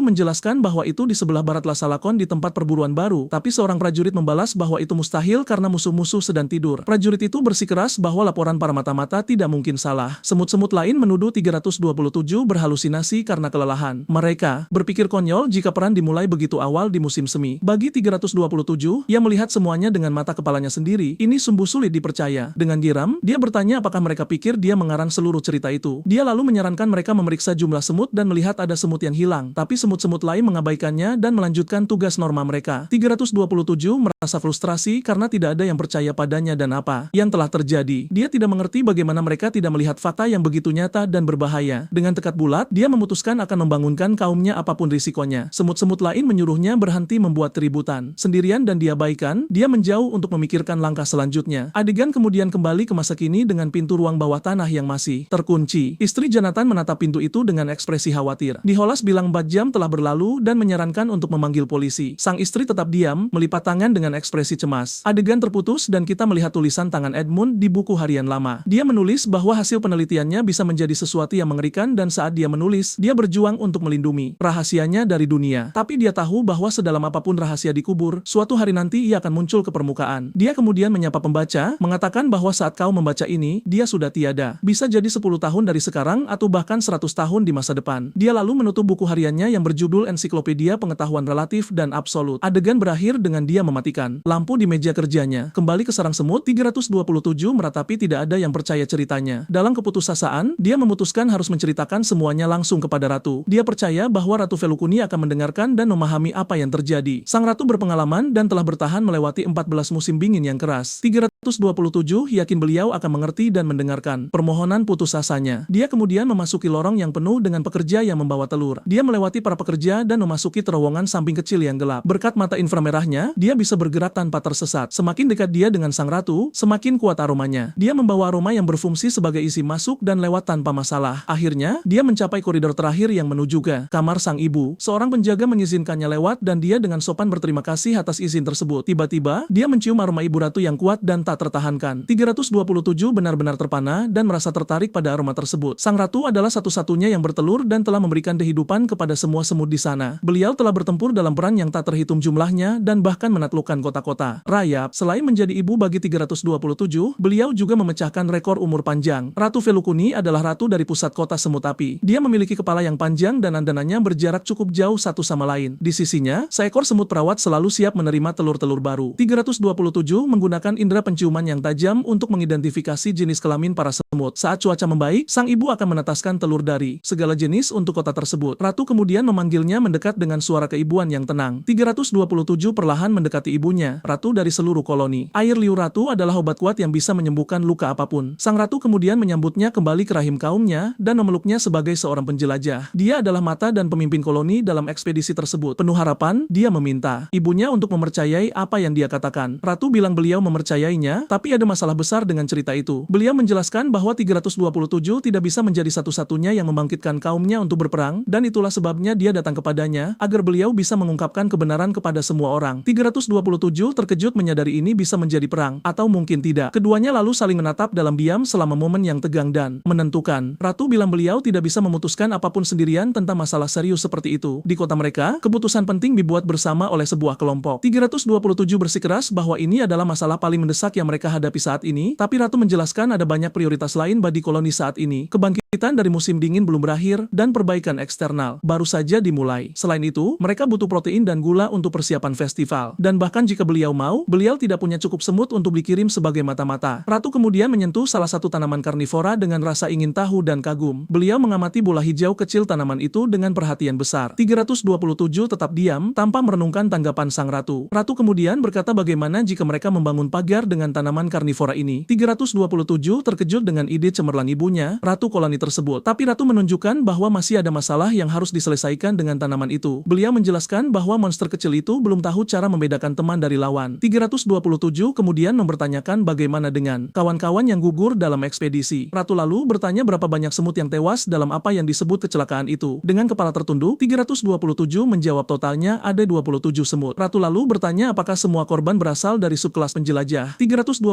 Speaker 1: menjelaskan bahwa itu di sebelah barat Lasalakon di tempat perburuan baru, tapi seorang prajurit membalas bahwa itu mustahil karena musuh-musuh sedang tidur. Prajurit itu bersikeras bahwa laporan para mata-mata tidak mungkin salah. Semut-semut lain menuduh 327 berhalusinasi karena kelelahan. Mereka berpikir konyol jika perang dimulai begitu awal di musim semi. Bagi 327, ia melihat semuanya dengan mata kepalanya sendiri. Ini sungguh sulit dipercaya. Dengan geram, dia bertanya apakah mereka pikir dia mengarang seluruh cerita itu. Dia lalu menyarankan mereka memeriksa jumlah semut dan melihat ada semut yang hilang. Tapi semut-semut lain mengabaikannya dan melanjutkan tugas norma mereka. 327 merasa frustrasi karena tidak ada yang percaya padanya dan apa yang telah terjadi. Dia tidak mengerti bagaimana mereka tidak melihat fakta yang begitu nyata dan berbahaya. Dengan tekad bulat, dia memutuskan akan membangunkan kaumnya apapun risikonya. Semut-semut lain menyuruhnya berhenti membuat keributan. Sendirian dan diabaikan, dia menjauh untuk memikirkan langkah selanjutnya. Adegan kemudian kembali ke masa kini dengan pintu ruang bawah tanah yang masih terkunci. Istri Jonathan menatap pintu itu dengan ekspresi khawatir. Nicholas bilang 4 jam telah berlalu dan menyarankan untuk memanggil polisi. Sang istri tetap diam, melipat tangan dengan ekspresi cemas. Adegan terputus dan kita melihat tulisan tangan Edmund di buku harian lama. Dia menulis bahwa hasil penelitiannya bisa menjadi sesuatu yang mengerikan dan saat dia menulis, dia berjuang untuk melindungi rahasianya dari dunia. Tapi dia tahu bahwa sedalam apapun rahasia dikubur, suatu hari nanti ia akan muncul ke permukaan. Dia kemudian menyapa pembaca, mengatakan bahwa saat kau membaca ini, dia sudah tiada. Bisa jadi 10 tahun dari sekarang atau bahkan 100 tahun di masa depan. Dia lalu menutup buku hariannya yang berjudul Ensiklopedia Pengetahuan Relatif dan Absolut. Adegan berakhir dengan dia mematikan lampu di meja kerjanya. Kembali ke sarang semut, 327 meratapi tidak ada yang percaya ceritanya. Dalam keputusasaan, dia memutuskan harus menceritakan semuanya langsung kepada Ratu. Dia percaya bahwa Ratu Velukuni akan mendengarkan dan memahami apa yang terjadi. Sang Ratu berpengalaman dan telah bertahan melewati 14 musim dingin yang keras. 327 yakin beliau akan mengerti dan mendengarkan permohonan putus asanya. Dia kemudian memasuki lorong yang penuh dengan pekerja yang membawa telur. Dia melewati para pekerja dan memasuki terowongan samping kecil yang gelap. Berkat mata inframerahnya, dia bisa bergerak tanpa tersesat. Semakin dekat dia dengan sang ratu, semakin kuat aromanya. Dia membawa aroma yang berfungsi sebagai isi masuk dan lewat tanpa masalah. Akhirnya, dia mencapai koridor terakhir yang menuju ke kamar sang ibu. Seorang penjaga mengizinkannya lewat dan dia dengan sopan berterima kasih atas izin tersebut. Tiba-tiba, dia mencium aroma ibu ratu yang kuat dan tak tertahankan. 327 benar-benar terpana dan merasa tertarik pada aroma tersebut. Sang ratu adalah satu-satunya yang bertelur dan telah memberikan kehidupan kepada semua semut di sana. Beliau telah bertempur dalam perang yang tak terhitung jumlahnya dan bahkan menaklukkan kota-kota rayap. Selain menjadi ibu bagi 327, beliau juga memecahkan rekor umur panjang. Ratu Velukuni adalah ratu dari pusat kota semut api. Dia memiliki kepala yang panjang dan andanannya berjarak cukup jauh satu sama lain. Di sisinya, seekor semut perawat selalu siap menerima telur-telur baru. 327 menggunakan indera penciuman yang tajam untuk mengidentifikasi jenis kelamin para semut. Saat cuaca membaik, sang ibu akan menetaskan telur dari segala jenis untuk kota tersebut. Ratu kemudian memanggilnya mendekat dengan suara keibuan yang tenang. 327 perlahan mendekati ibunya, ratu dari seluruh koloni. Air liur ratu adalah obat kuat yang bisa menyembuhkan luka apapun. Sang ratu kemudian menyambutnya kembali ke rahim kaumnya dan memeluknya sebagai seorang penjelajah. Dia adalah mata dan pemimpin koloni dalam ekspedisi tersebut. Penuh harapan, dia meminta ibunya untuk mempercayai apa yang dia katakan. Ratu bilang beliau mempercayainya, tapi ada masalah besar dengan cerita itu. Beliau menjelaskan bahwa 327 tidak bisa menjadi satu-satunya yang membangkitkan kaumnya untuk berperang, dan itulah sebabnya dia datang kepadanya, agar beliau bisa mengungkapkan kebenaran kepada semua orang. 327 terkejut menyadari ini bisa menjadi perang, atau mungkin tidak. Keduanya lalu saling menatap dalam diam selama momen yang tegang dan menentukan. Ratu bilang beliau tidak bisa memutuskan apapun sendirian tentang masalah serius seperti itu. Di kota mereka, keputusan penting dibuat bersama oleh sebuah kelompok. 327 bersikeras bahwa ini adalah masalah paling mendesak yang mereka hadapi saat ini, tapi Ratu menjelaskan ada banyak prioritas lain bagi koloni saat ini. Kebangkitan Kesulitan dari musim dingin belum berakhir, dan perbaikan eksternal baru saja dimulai. Selain itu, mereka butuh protein dan gula untuk persiapan festival. Dan bahkan jika beliau mau, beliau tidak punya cukup semut untuk dikirim sebagai mata-mata. Ratu kemudian menyentuh salah satu tanaman karnivora dengan rasa ingin tahu dan kagum. Beliau mengamati bola hijau kecil tanaman itu dengan perhatian besar. 327 tetap diam, tanpa merenungkan tanggapan sang ratu. Ratu kemudian berkata bagaimana jika mereka membangun pagar dengan tanaman karnivora ini. 327 terkejut dengan ide cemerlang ibunya, Ratu koloni tersebut. Tapi Ratu menunjukkan bahwa masih ada masalah yang harus diselesaikan dengan tanaman itu. Beliau menjelaskan bahwa monster kecil itu belum tahu cara membedakan teman dari lawan. 327 kemudian mempertanyakan bagaimana dengan kawan-kawan yang gugur dalam ekspedisi. Ratu lalu bertanya berapa banyak semut yang tewas dalam apa yang disebut kecelakaan itu. Dengan kepala tertunduk, 327 menjawab totalnya ada 27 semut. Ratu lalu bertanya apakah semua korban berasal dari subkelas penjelajah. 327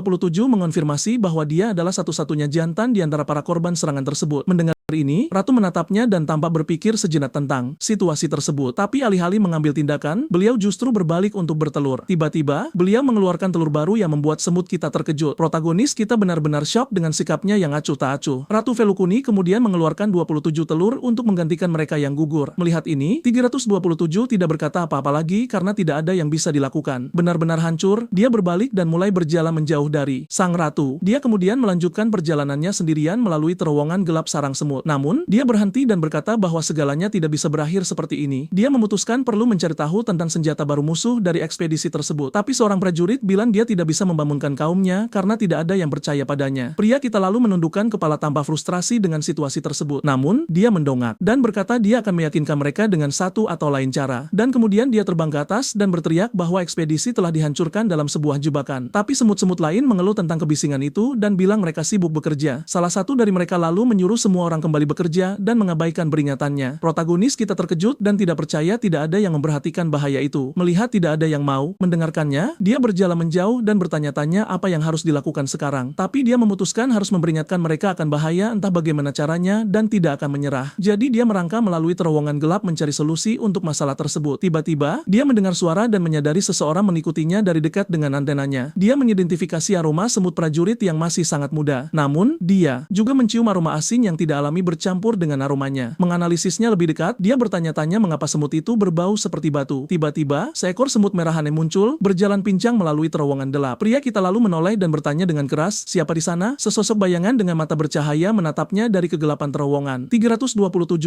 Speaker 1: mengonfirmasi bahwa dia adalah satu-satunya jantan di antara para korban serangan tersebut. Mendengar ini, Ratu menatapnya dan tampak berpikir sejenak tentang situasi tersebut. Tapi alih-alih mengambil tindakan, beliau justru berbalik untuk bertelur. Tiba-tiba, beliau mengeluarkan telur baru yang membuat semut kita terkejut. Protagonis kita benar-benar shock dengan sikapnya yang acuh tak acuh. Ratu Velukuni kemudian mengeluarkan 27 telur untuk menggantikan mereka yang gugur. Melihat ini, 327 tidak berkata apa-apa lagi karena tidak ada yang bisa dilakukan. Benar-benar hancur, dia berbalik dan mulai berjalan menjauh dari sang ratu. Dia kemudian melanjutkan perjalanannya sendirian melalui terowongan gelap sarang semut. Namun, dia berhenti dan berkata bahwa segalanya tidak bisa berakhir seperti ini. Dia memutuskan perlu mencari tahu tentang senjata baru musuh dari ekspedisi tersebut. Tapi seorang prajurit bilang dia tidak bisa membangunkan kaumnya karena tidak ada yang percaya padanya. Pria kita lalu menundukkan kepala tanpa frustrasi dengan situasi tersebut. Namun, dia mendongak dan berkata dia akan meyakinkan mereka dengan satu atau lain cara. Dan kemudian dia terbang ke atas dan berteriak bahwa ekspedisi telah dihancurkan dalam sebuah jebakan. Tapi semut-semut lain mengeluh tentang kebisingan itu dan bilang mereka sibuk bekerja. Salah satu dari mereka lalu menyuruh semua orang kembali bekerja dan mengabaikan peringatannya. Protagonis kita terkejut dan tidak percaya tidak ada yang memperhatikan bahaya itu. Melihat tidak ada yang mau mendengarkannya, dia berjalan menjauh dan bertanya-tanya apa yang harus dilakukan sekarang. Tapi dia memutuskan harus memperingatkan mereka akan bahaya entah bagaimana caranya dan tidak akan menyerah. Jadi dia merangkak melalui terowongan gelap mencari solusi untuk masalah tersebut. Tiba-tiba, dia mendengar suara dan menyadari seseorang mengikutinya dari dekat dengan antenanya. Dia mengidentifikasi aroma semut prajurit yang masih sangat muda. Namun, dia juga mencium aroma asin yang tidak alami bercampur dengan aromanya. Menganalisisnya lebih dekat, dia bertanya-tanya mengapa semut itu berbau seperti batu. Tiba-tiba, seekor semut merah aneh muncul, berjalan pincang melalui terowongan gelap. Pria kita lalu menoleh dan bertanya dengan keras, siapa di sana? Sesosok bayangan dengan mata bercahaya menatapnya dari kegelapan terowongan. 327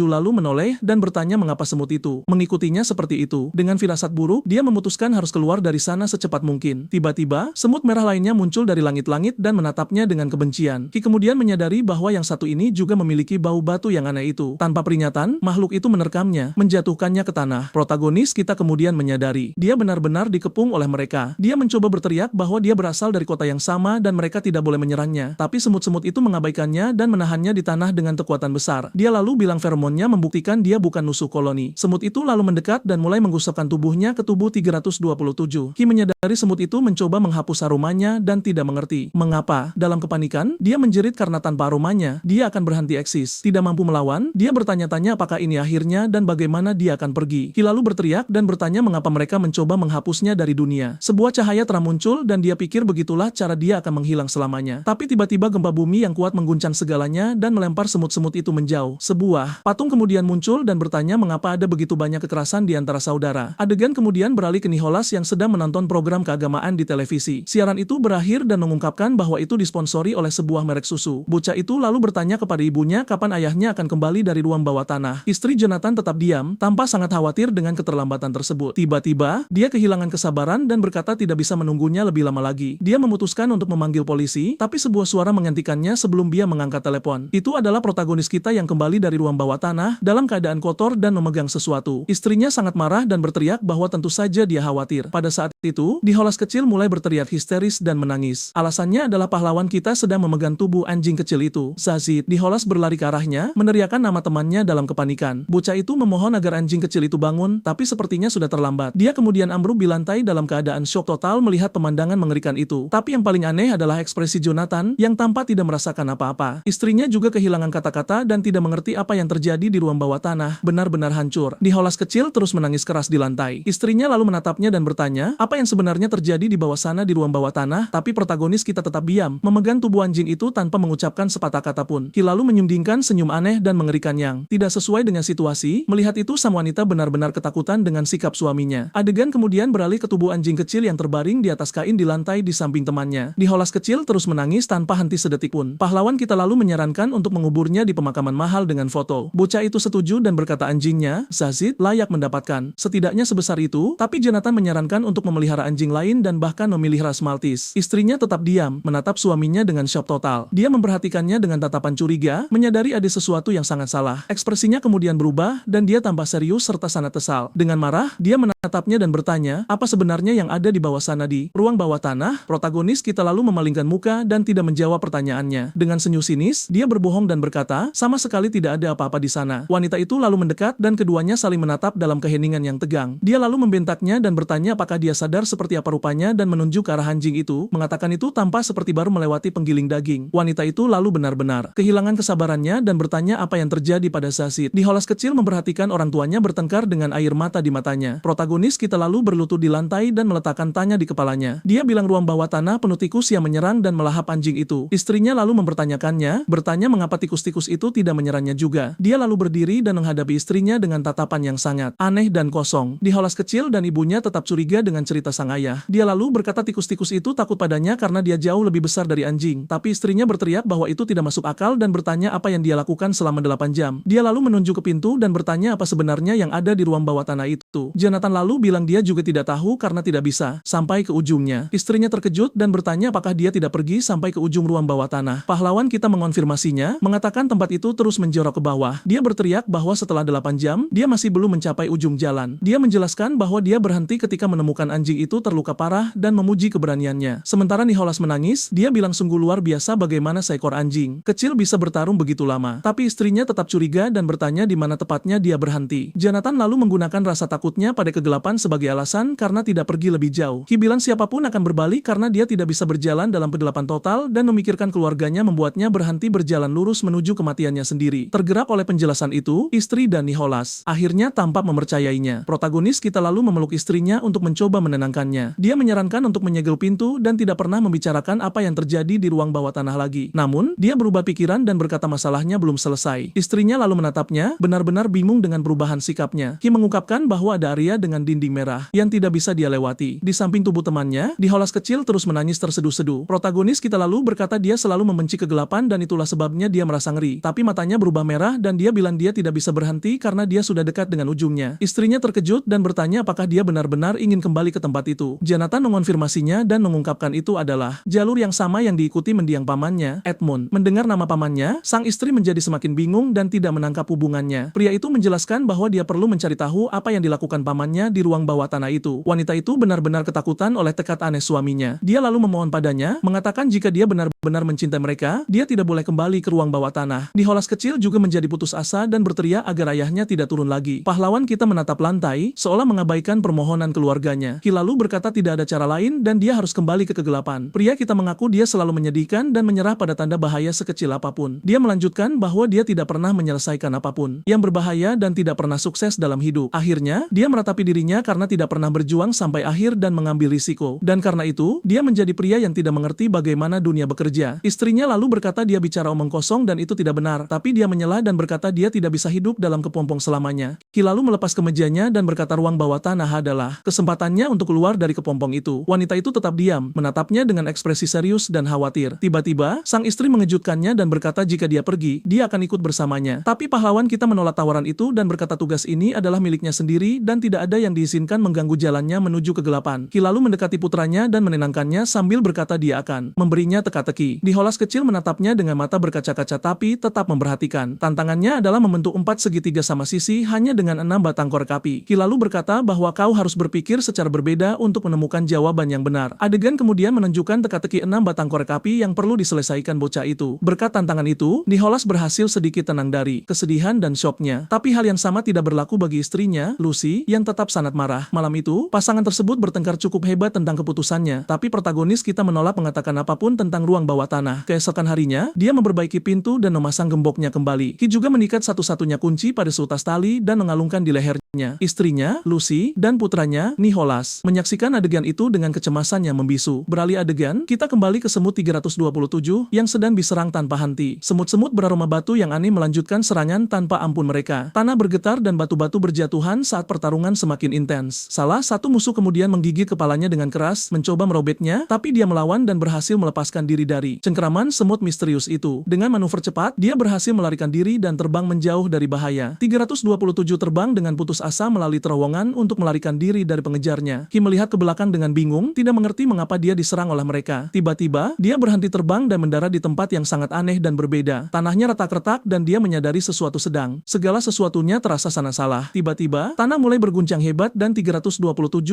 Speaker 1: lalu menoleh dan bertanya mengapa semut itu mengikutinya seperti itu. Dengan firasat buruk, dia memutuskan harus keluar dari sana secepat mungkin. Tiba-tiba, semut merah lainnya muncul dari langit-langit dan menatapnya dengan kebencian. Ki kemudian menyadari bahwa yang satu ini juga memiliki bau batu yang aneh itu. Tanpa peringatan, makhluk itu menerkamnya, menjatuhkannya ke tanah. Protagonis kita kemudian menyadari, dia benar-benar dikepung oleh mereka. Dia mencoba berteriak bahwa dia berasal dari kota yang sama dan mereka tidak boleh menyerangnya. Tapi semut-semut itu mengabaikannya dan menahannya di tanah dengan kekuatan besar. Dia lalu bilang feromonnya membuktikan dia bukan musuh koloni. Semut itu lalu mendekat dan mulai menggosokkan tubuhnya ke tubuh 327. Ki menyadari semut itu mencoba menghapus aromanya dan tidak mengerti mengapa. Dalam kepanikan, dia menjerit karena tanpa aromanya, dia akan berhenti eksis. Tidak mampu melawan, dia bertanya-tanya apakah ini akhirnya dan bagaimana dia akan pergi. Ki lalu berteriak dan bertanya mengapa mereka mencoba menghapusnya dari dunia. Sebuah cahaya terang muncul dan dia pikir begitulah cara dia akan menghilang selamanya. Tapi tiba-tiba gempa bumi yang kuat mengguncang segalanya dan melempar semut-semut itu menjauh. Sebuah patung kemudian muncul dan bertanya mengapa ada begitu banyak kekerasan di antara saudara. Adegan kemudian beralih ke Nicholas yang sedang menonton program keagamaan di televisi. Siaran itu berakhir dan mengungkapkan bahwa itu disponsori oleh sebuah merek susu. Bocah itu lalu bertanya kepada ibunya kapan ayahnya akan kembali dari ruang bawah tanah. Istri Jonathan tetap diam, tanpa sangat khawatir dengan keterlambatan tersebut. Tiba-tiba, dia kehilangan kesabaran dan berkata tidak bisa menunggunya lebih lama lagi. Dia memutuskan untuk memanggil polisi, tapi sebuah suara menghentikannya sebelum dia mengangkat telepon. Itu adalah protagonis kita yang kembali dari ruang bawah tanah, dalam keadaan kotor dan memegang sesuatu. Istrinya sangat marah dan berteriak bahwa tentu saja dia khawatir. Pada saat itu, Nicholas kecil mulai berteriak histeris dan menangis. Alasannya adalah pahlawan kita sedang memegang tubuh anjing kecil itu. Zazid, Nicholas berlari ke arahnya, meneriakkan nama temannya dalam kepanikan. Bocah itu memohon agar anjing kecil itu bangun, tapi sepertinya sudah terlambat. Dia kemudian ambruk di lantai dalam keadaan syok total melihat pemandangan mengerikan itu. Tapi yang paling aneh adalah ekspresi Jonathan, yang tampak tidak merasakan apa-apa. Istrinya juga kehilangan kata-kata dan tidak mengerti apa yang terjadi di ruang bawah tanah. Benar-benar hancur. Nicholas kecil terus menangis keras di lantai. Istrinya lalu menatapnya dan bertanya, apa apa yang sebenarnya terjadi di bawah sana di ruang bawah tanah, tapi protagonis kita tetap diam, memegang tubuh anjing itu tanpa mengucapkan sepatah kata pun. Ki lalu menyundingkan senyum aneh dan mengerikan yang tidak sesuai dengan situasi. Melihat itu sang wanita benar-benar ketakutan dengan sikap suaminya. Adegan kemudian beralih ke tubuh anjing kecil yang terbaring di atas kain di lantai di samping temannya. Nicholas kecil terus menangis tanpa henti sedetik pun. Pahlawan kita lalu menyarankan untuk menguburnya di pemakaman mahal dengan foto. Bocah itu setuju dan berkata anjingnya, Zazit, layak mendapatkan setidaknya sebesar itu, tapi Jonathan menyarankan untuk memelihara anjing lain dan bahkan memilih ras Maltese. Istrinya tetap diam, menatap suaminya dengan syok total. Dia memperhatikannya dengan tatapan curiga, menyadari ada sesuatu yang sangat salah. Ekspresinya kemudian berubah, dan dia tambah serius serta sangat kesal. Dengan marah, dia menatapnya dan bertanya, apa sebenarnya yang ada di bawah sana di ruang bawah tanah? Protagonis kita lalu memalingkan muka dan tidak menjawab pertanyaannya. Dengan senyum sinis, dia berbohong dan berkata, sama sekali tidak ada apa-apa di sana. Wanita itu lalu mendekat dan keduanya saling menatap dalam keheningan yang tegang. Dia lalu membentaknya dan bertanya apakah dia sadar seperti apa rupanya dan menunjuk ke arah anjing itu. Mengatakan itu tanpa seperti baru melewati penggiling daging. Wanita itu lalu benar-benar kehilangan kesabarannya dan bertanya apa yang terjadi pada Zazit. Nicholas kecil memperhatikan orang tuanya bertengkar dengan air mata di matanya. Protagonis kita lalu berlutut di lantai dan meletakkan tanya di kepalanya. Dia bilang ruang bawah tanah penuh tikus yang menyerang dan melahap anjing itu. Istrinya lalu mempertanyakannya, bertanya mengapa tikus-tikus itu tidak menyerangnya juga. Dia lalu berdiri dan menghadapi istrinya dengan tatapan yang sangat aneh dan kosong. Nicholas kecil dan ibunya tetap curiga dengan cerita sang ayah. Dia lalu berkata tikus-tikus itu takut padanya karena dia jauh lebih besar dari anjing. Tapi istrinya berteriak bahwa itu tidak masuk akal dan bertanya apa yang dia lakukan selama 8 jam. Dia lalu menunjuk ke pintu dan bertanya apa sebenarnya yang ada di ruang bawah tanah itu. Jonathan lalu bilang dia juga tidak tahu karena tidak bisa sampai ke ujungnya. Istrinya terkejut dan bertanya apakah dia tidak pergi sampai ke ujung ruang bawah tanah. Pahlawan kita mengonfirmasinya, mengatakan tempat itu terus menjorok ke bawah. Dia berteriak bahwa setelah 8 jam, dia masih belum mencapai ujung jalan. Dia menjelaskan bahwa dia berhenti ketika menemukan anjing itu terluka parah dan memuji keberaniannya. Sementara Nicholas menangis, dia bilang sungguh luar biasa bagaimana seekor anjing kecil bisa bertarung begitu lama. Tapi istrinya tetap curiga dan bertanya di mana tepatnya dia berhenti. Jonathan lalu menggunakan rasa takutnya pada kegelapan sebagai alasan karena tidak pergi lebih jauh. Ki bilang siapapun akan berbalik karena dia tidak bisa berjalan dalam kegelapan total dan memikirkan keluarganya membuatnya berhenti berjalan lurus menuju kematiannya sendiri. Tergerak oleh penjelasan itu, istri dan Nicholas akhirnya tampak mempercayainya. Protagonis kita lalu memeluk istrinya untuk mencoba menenangkannya. Dia menyarankan untuk menyegel pintu dan tidak pernah membicarakan apa yang terjadi di ruang bawah tanah lagi. Namun, dia berubah pikiran dan berkata masalahnya belum selesai. Istrinya lalu menatapnya, benar-benar bingung dengan perubahan sikapnya. Ki mengungkapkan bahwa ada area dengan dinding merah yang tidak bisa dia lewati. Di samping tubuh temannya, Nicholas kecil terus menangis terseduh-seduh. Protagonis kita lalu berkata dia selalu membenci kegelapan dan itulah sebabnya dia merasa ngeri. Tapi matanya berubah merah dan dia bilang dia tidak bisa berhenti karena dia sudah dekat dengan ujungnya. Istrinya terkejut dan bertanya apakah dia benar-benar ingin kembali ke tempat itu. Jonathan mengonfirmasinya dan mengungkapkan itu adalah jalur yang sama yang diikuti mendiang pamannya, Edmund. Mendengar nama pamannya, sang istri menjadi semakin bingung dan tidak menangkap hubungannya. Pria itu menjelaskan bahwa dia perlu mencari tahu apa yang dilakukan pamannya di ruang bawah tanah itu. Wanita itu benar-benar ketakutan oleh tekad aneh suaminya. Dia lalu memohon padanya, mengatakan jika dia benar-benar mencintai mereka, dia tidak boleh kembali ke ruang bawah tanah. Nicholas kecil juga menjadi putus asa dan berteriak agar ayahnya tidak turun lagi. Pahlawan kita menatap lantai, seolah mengabaikan permohonan keluarganya. Ki lalu berkata tidak ada cara lain dan dia harus kembali ke kegelapan. Pria kita mengaku dia selalu menyedihkan dan menyerah pada tanda bahaya sekecil apapun. Dia melanjutkan bahwa dia tidak pernah menyelesaikan apapun yang berbahaya dan tidak pernah sukses dalam hidup. Akhirnya, dia meratapi dirinya karena tidak pernah berjuang sampai akhir dan mengambil risiko. Dan karena itu, dia menjadi pria yang tidak mengerti bagaimana dunia bekerja. Istrinya lalu berkata dia bicara omong kosong dan itu tidak benar, tapi dia menyela dan berkata dia tidak bisa hidup dalam kepompong selamanya. Ki lalu melepas kemejanya dan berkata ruang bawah tanah adalah kesempatannya untuk keluar dari kepompong itu. Wanita itu tetap diam, menatapnya dengan ekspresi serius dan khawatir. Tiba-tiba, sang istri mengejutkannya dan berkata jika dia pergi, dia akan ikut bersamanya. Tapi pahlawan kita menolak tawaran itu dan berkata tugas ini adalah miliknya sendiri dan tidak ada yang diizinkan mengganggu jalannya menuju kegelapan. Ki lalu mendekati putranya dan menenangkannya sambil berkata dia akan memberinya teka-teki. Nicholas kecil menatapnya dengan mata berkaca-kaca tapi tetap memperhatikan. Tantangannya adalah membentuk 4 segitiga sama sisi hanya dengan 6 batang korek api. Ki lalu berkata bahwa kau harus berpikir secara berbeda untuk menemukan jawaban yang benar. Adegan kemudian menunjukkan teka-teki 6 batang korek api yang perlu diselesaikan bocah itu. Berkat tantangan itu, Nicholas berhasil sedikit tenang dari kesedihan dan syoknya. Tapi hal yang sama tidak berlaku bagi istrinya, Lucy, yang tetap sangat marah. Malam itu, pasangan tersebut bertengkar cukup hebat tentang keputusannya, tapi protagonis kita menolak mengatakan apapun tentang ruang bawah bawah tanah. Keesokan harinya, dia memperbaiki pintu dan memasang gemboknya kembali. Ki juga mengikat satu-satunya kunci pada seutas tali dan mengalungkan di lehernya. Istrinya, Lucy, dan putranya, Nicholas, menyaksikan adegan itu dengan kecemasan yang membisu. Beralih adegan, kita kembali ke semut 327 yang sedang diserang tanpa henti. Semut-semut beraroma batu yang aneh melanjutkan serangan tanpa ampun mereka. Tanah bergetar dan batu-batu berjatuhan saat pertarungan semakin intens. Salah satu musuh kemudian menggigit kepalanya dengan keras, mencoba merobeknya, tapi dia melawan dan berhasil melepaskan diri dari cengkraman semut misterius itu. Dengan manuver cepat, dia berhasil melarikan diri dan terbang menjauh dari bahaya. 327 terbang dengan putus asa melalui terowongan untuk melarikan diri dari pengejarnya. Ki melihat ke belakang dengan bingung, tidak mengerti mengapa dia diserang oleh mereka. Tiba-tiba, dia berhenti terbang dan mendarat di tempat yang sangat aneh dan berbeda. Tanahnya retak-retak dan dia menyadari sesuatu sedang. Segala sesuatunya terasa sangat salah. Tiba-tiba, tanah mulai berguncang hebat dan 327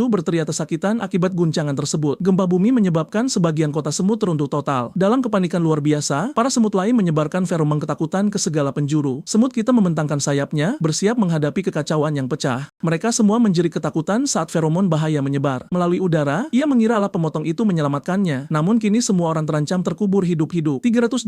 Speaker 1: berteriak kesakitan akibat guncangan tersebut. Gempa bumi menyebabkan sebagian kota semut runtuh total. Dalam kepanikan luar biasa, para semut lain menyebarkan feromon ketakutan ke segala penjuru. Semut kita membentangkan sayapnya, bersiap menghadapi kekacauan yang pecah. Mereka semua menjerit ketakutan saat feromon bahaya menyebar. Melalui udara, ia mengira alat pemotong itu menyelamatkannya. Namun kini semua orang terancam terkubur hidup-hidup. 327